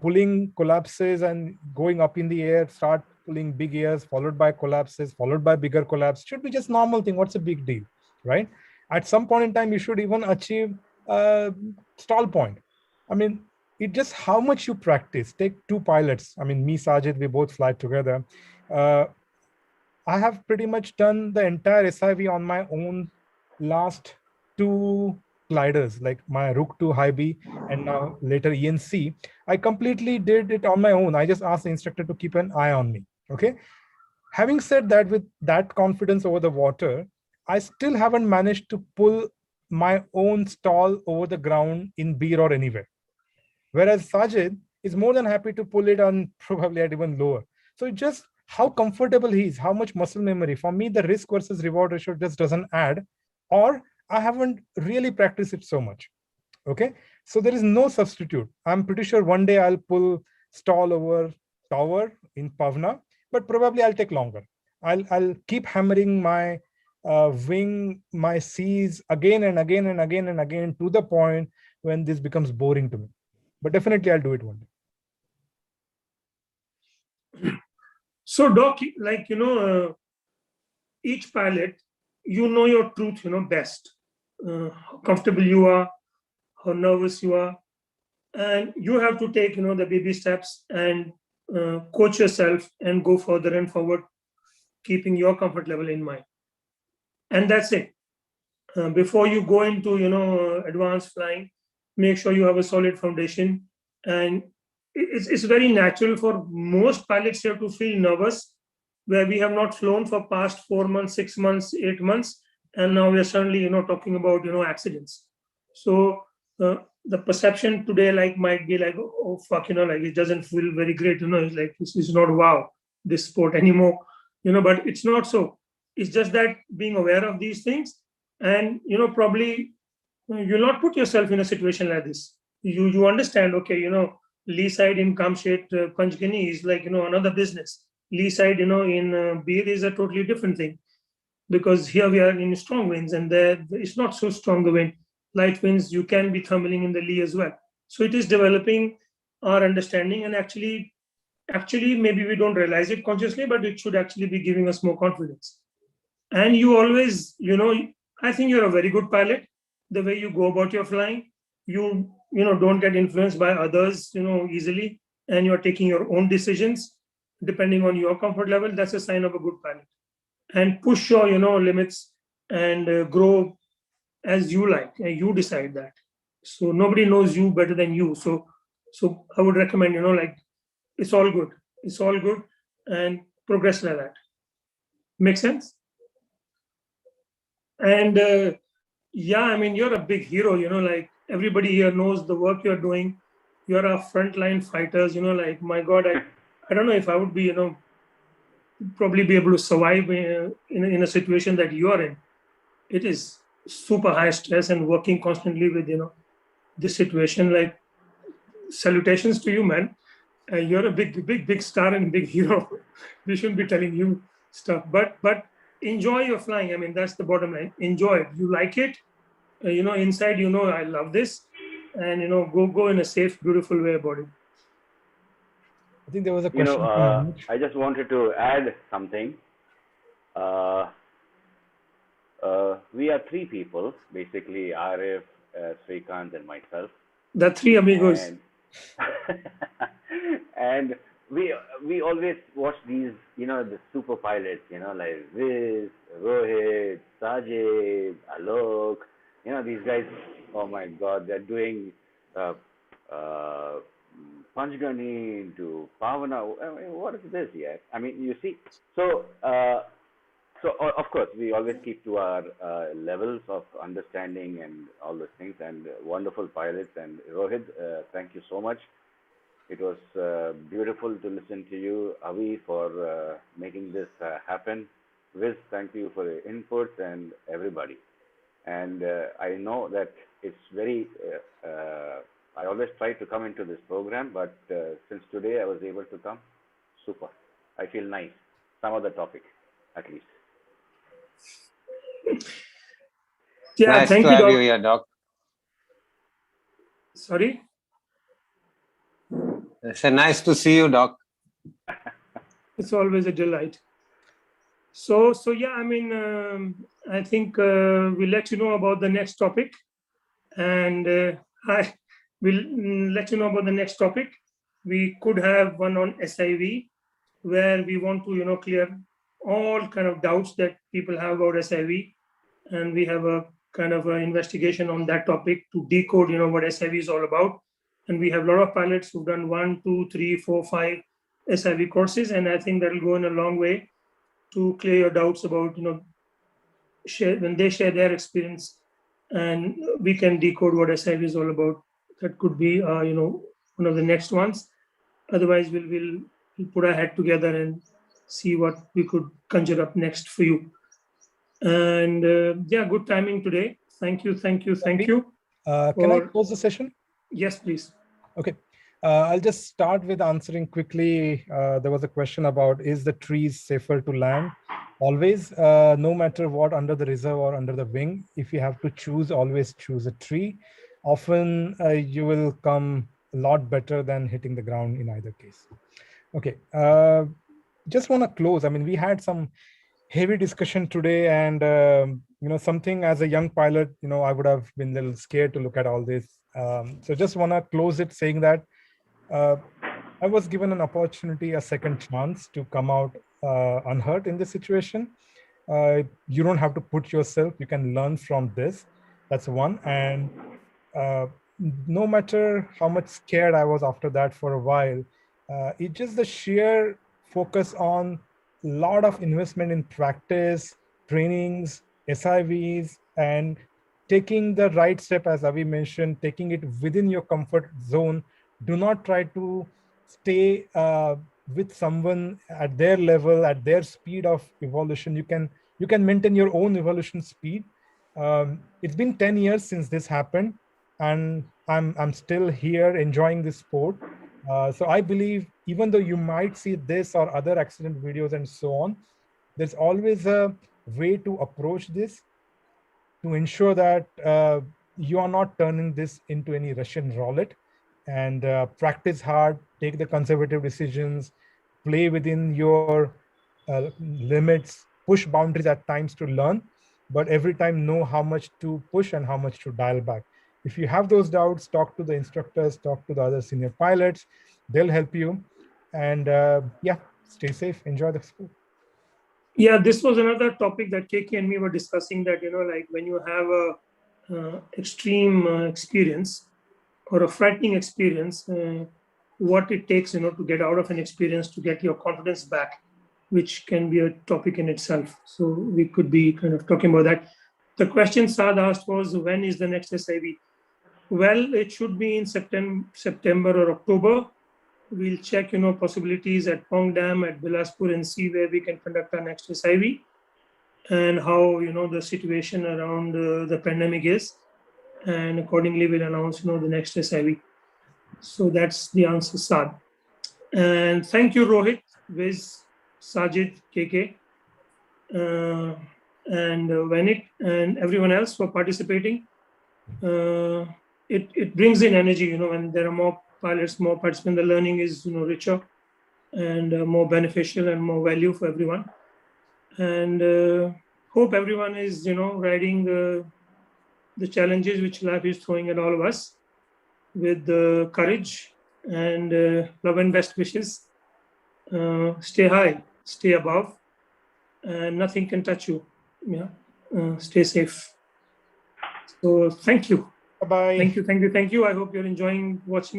S3: pulling collapses and going up in the air, start pulling big airs, followed by collapses, followed by bigger collapse. Should be just normal thing. What's a big deal, right? At some point in time, you should even achieve stall point. I mean, it just how much you practice. Take 2 pilots. I mean, me, Sajid, we both fly together. I have pretty much done the entire SIV on my own last 2 gliders, like my Rook 2 High B and now later ENC. I completely did it on my own. I just asked the instructor to keep an eye on me. Okay. Having said that, with that confidence over the water, I still haven't managed to pull my own stall over the ground in beer or anywhere. Whereas Sajid is more than happy to pull it on probably at even lower. So it just how comfortable he is, how much muscle memory. For me, the risk versus reward ratio just doesn't add, or I haven't really practiced it so much. Okay, so there is no substitute. I'm pretty sure one day I'll pull stall over tower in Pavna, but probably I'll take longer. I'll keep hammering my wing, my C's again and again and again and again to the point when this becomes boring to me. But definitely I'll do it one day.
S2: So, Doc, like, each pilot, your truth, best. How comfortable you are, how nervous you are. And you have to take, the baby steps and coach yourself and go further and forward, keeping your comfort level in mind. And that's it. Before you go into, advanced flying, make sure you have a solid foundation and it's very natural for most pilots here to feel nervous, where we have not flown for past 4 months, 6 months, 8 months, and now we are suddenly, talking about, accidents. So the perception today, like, might be like, oh fuck, like it doesn't feel very great, it's like this is not wow, this sport anymore, but it's not so. It's just that being aware of these things, and probably you'll not put yourself in a situation like this. You understand, okay, lee side in Kamshet, Panchgani is like another business. Lee side, in Beer is a totally different thing, because here we are in strong winds, and there it's not so strong the wind. Light winds, you can be thermaling in the lee as well. So it is developing our understanding, and actually maybe we don't realize it consciously, but it should actually be giving us more confidence. And you always, I think you're a very good pilot. The way you go about your flying, you don't get influenced by others, easily, and you're taking your own decisions depending on your comfort level. That's a sign of a good pilot. And push your, limits, and grow as you like, and you decide that. So nobody knows you better than you. So I would recommend, like, it's all good. It's all good, and progress like that. Make sense? And yeah, I mean, you're a big hero, like everybody here knows the work you're doing. You're a frontline fighters, like, my God, I don't know if I would be, probably be able to survive in a situation that you are in. It is super high stress, and working constantly with, this situation. Like, salutations to you, man. You're a big star and big hero. We shouldn't be telling you stuff, but enjoy your flying. I mean, that's the bottom line. Enjoy it. You like it, inside, I love this, and go in a safe, beautiful way about it.
S3: I think there was a question.
S15: I just wanted to add something. We are three people, basically, Arif, Srikanth, and myself.
S2: The three amigos.
S15: And we always watch these, the super pilots, like Viz, Rohit, Sajid, Alok, these guys. Oh my God, they're doing Panchgani to Pavana. I mean, what is this yet? I mean, you see. So of course, we always keep to our levels of understanding and all those things. And wonderful pilots. And Rohit, thank you so much. It was beautiful to listen to you, Avi, for making this happen. Viz, thank you for the inputs, and everybody. And I know that it's very, I always try to come into this program, but since today I was able to come, super. I feel nice. Some other topic, at least.
S2: Yeah,
S9: nice
S2: thank
S9: to
S2: you,
S9: have
S2: Doc.
S9: you here, Doc.
S2: Sorry?
S9: It's nice to see you, Doc.
S2: It's always a delight. So yeah, I mean, I think we'll let you know about the next topic, and I will let you know about the next topic. We could have one on SIV, where we want to, clear all kind of doubts that people have about SIV, and we have a kind of an investigation on that topic to decode, what SIV is all about. And we have a lot of pilots who've done 1, 2, 3, 4, 5 SIV courses, and I think that will go in a long way to clear your doubts about, when they share their experience, and we can decode what SIV is all about. That could be, one of the next ones. Otherwise, we'll put our head together and see what we could conjure up next for you. And yeah, good timing today. Thank you. Can
S3: I close the session?
S2: Yes, please.
S3: Okay. I'll just start with answering quickly. There was a question about, is the trees safer to land? Always, no matter what, under the reserve or under the wing, if you have to choose, always choose a tree. Often you will come a lot better than hitting the ground in either case. Okay. Just want to close. I mean, we had some heavy discussion today, and something as a young pilot, I would have been a little scared to look at all this. So just want to close it saying that I was given an opportunity, a second chance to come out unhurt in this situation. You don't have to put yourself, you can learn from this. That's one. And no matter how much scared I was after that for a while, it's just the sheer focus on a lot of investment in practice, trainings, SIVs, and taking the right step, as Avi mentioned, taking it within your comfort zone. Do not try to stay with someone at their level, at their speed of evolution. You can maintain your own evolution speed. It's been 10 years since this happened, and I'm still here enjoying this sport. So I believe even though you might see this or other accident videos and so on, there's always a way to approach this to ensure that you are not turning this into any Russian roulette, and practice hard, take the conservative decisions, play within your limits, push boundaries at times to learn, but every time know how much to push and how much to dial back. If you have those doubts, talk to the instructors, talk to the other senior pilots. They'll help you. And yeah, stay safe, enjoy the sport.
S2: Yeah, this was another topic that KK and me were discussing, that, like when you have a extreme experience or a frightening experience, what it takes, to get out of an experience, to get your confidence back, which can be a topic in itself. So we could be kind of talking about that. The question Saad asked was, when is the next SIV? Well, it should be in September or October. We'll check, possibilities at Pong Dam, at Bilaspur, and see where we can conduct our next SIV, and how, the situation around the pandemic is. And accordingly, we'll announce, the next SIV. So that's the answer, Saad. And thank you, Rohit, Viz, Sajid, KK, and Vanik, and everyone else for participating. It brings in energy, when there are more pilots, more participants, the learning is, richer and more beneficial and more value for everyone. And hope everyone is, riding the challenges which life is throwing at all of us with courage and love and best wishes. Stay high, stay above, and nothing can touch you. Yeah, stay safe. So thank you.
S3: Bye-bye.
S2: Thank you. I hope you're enjoying watching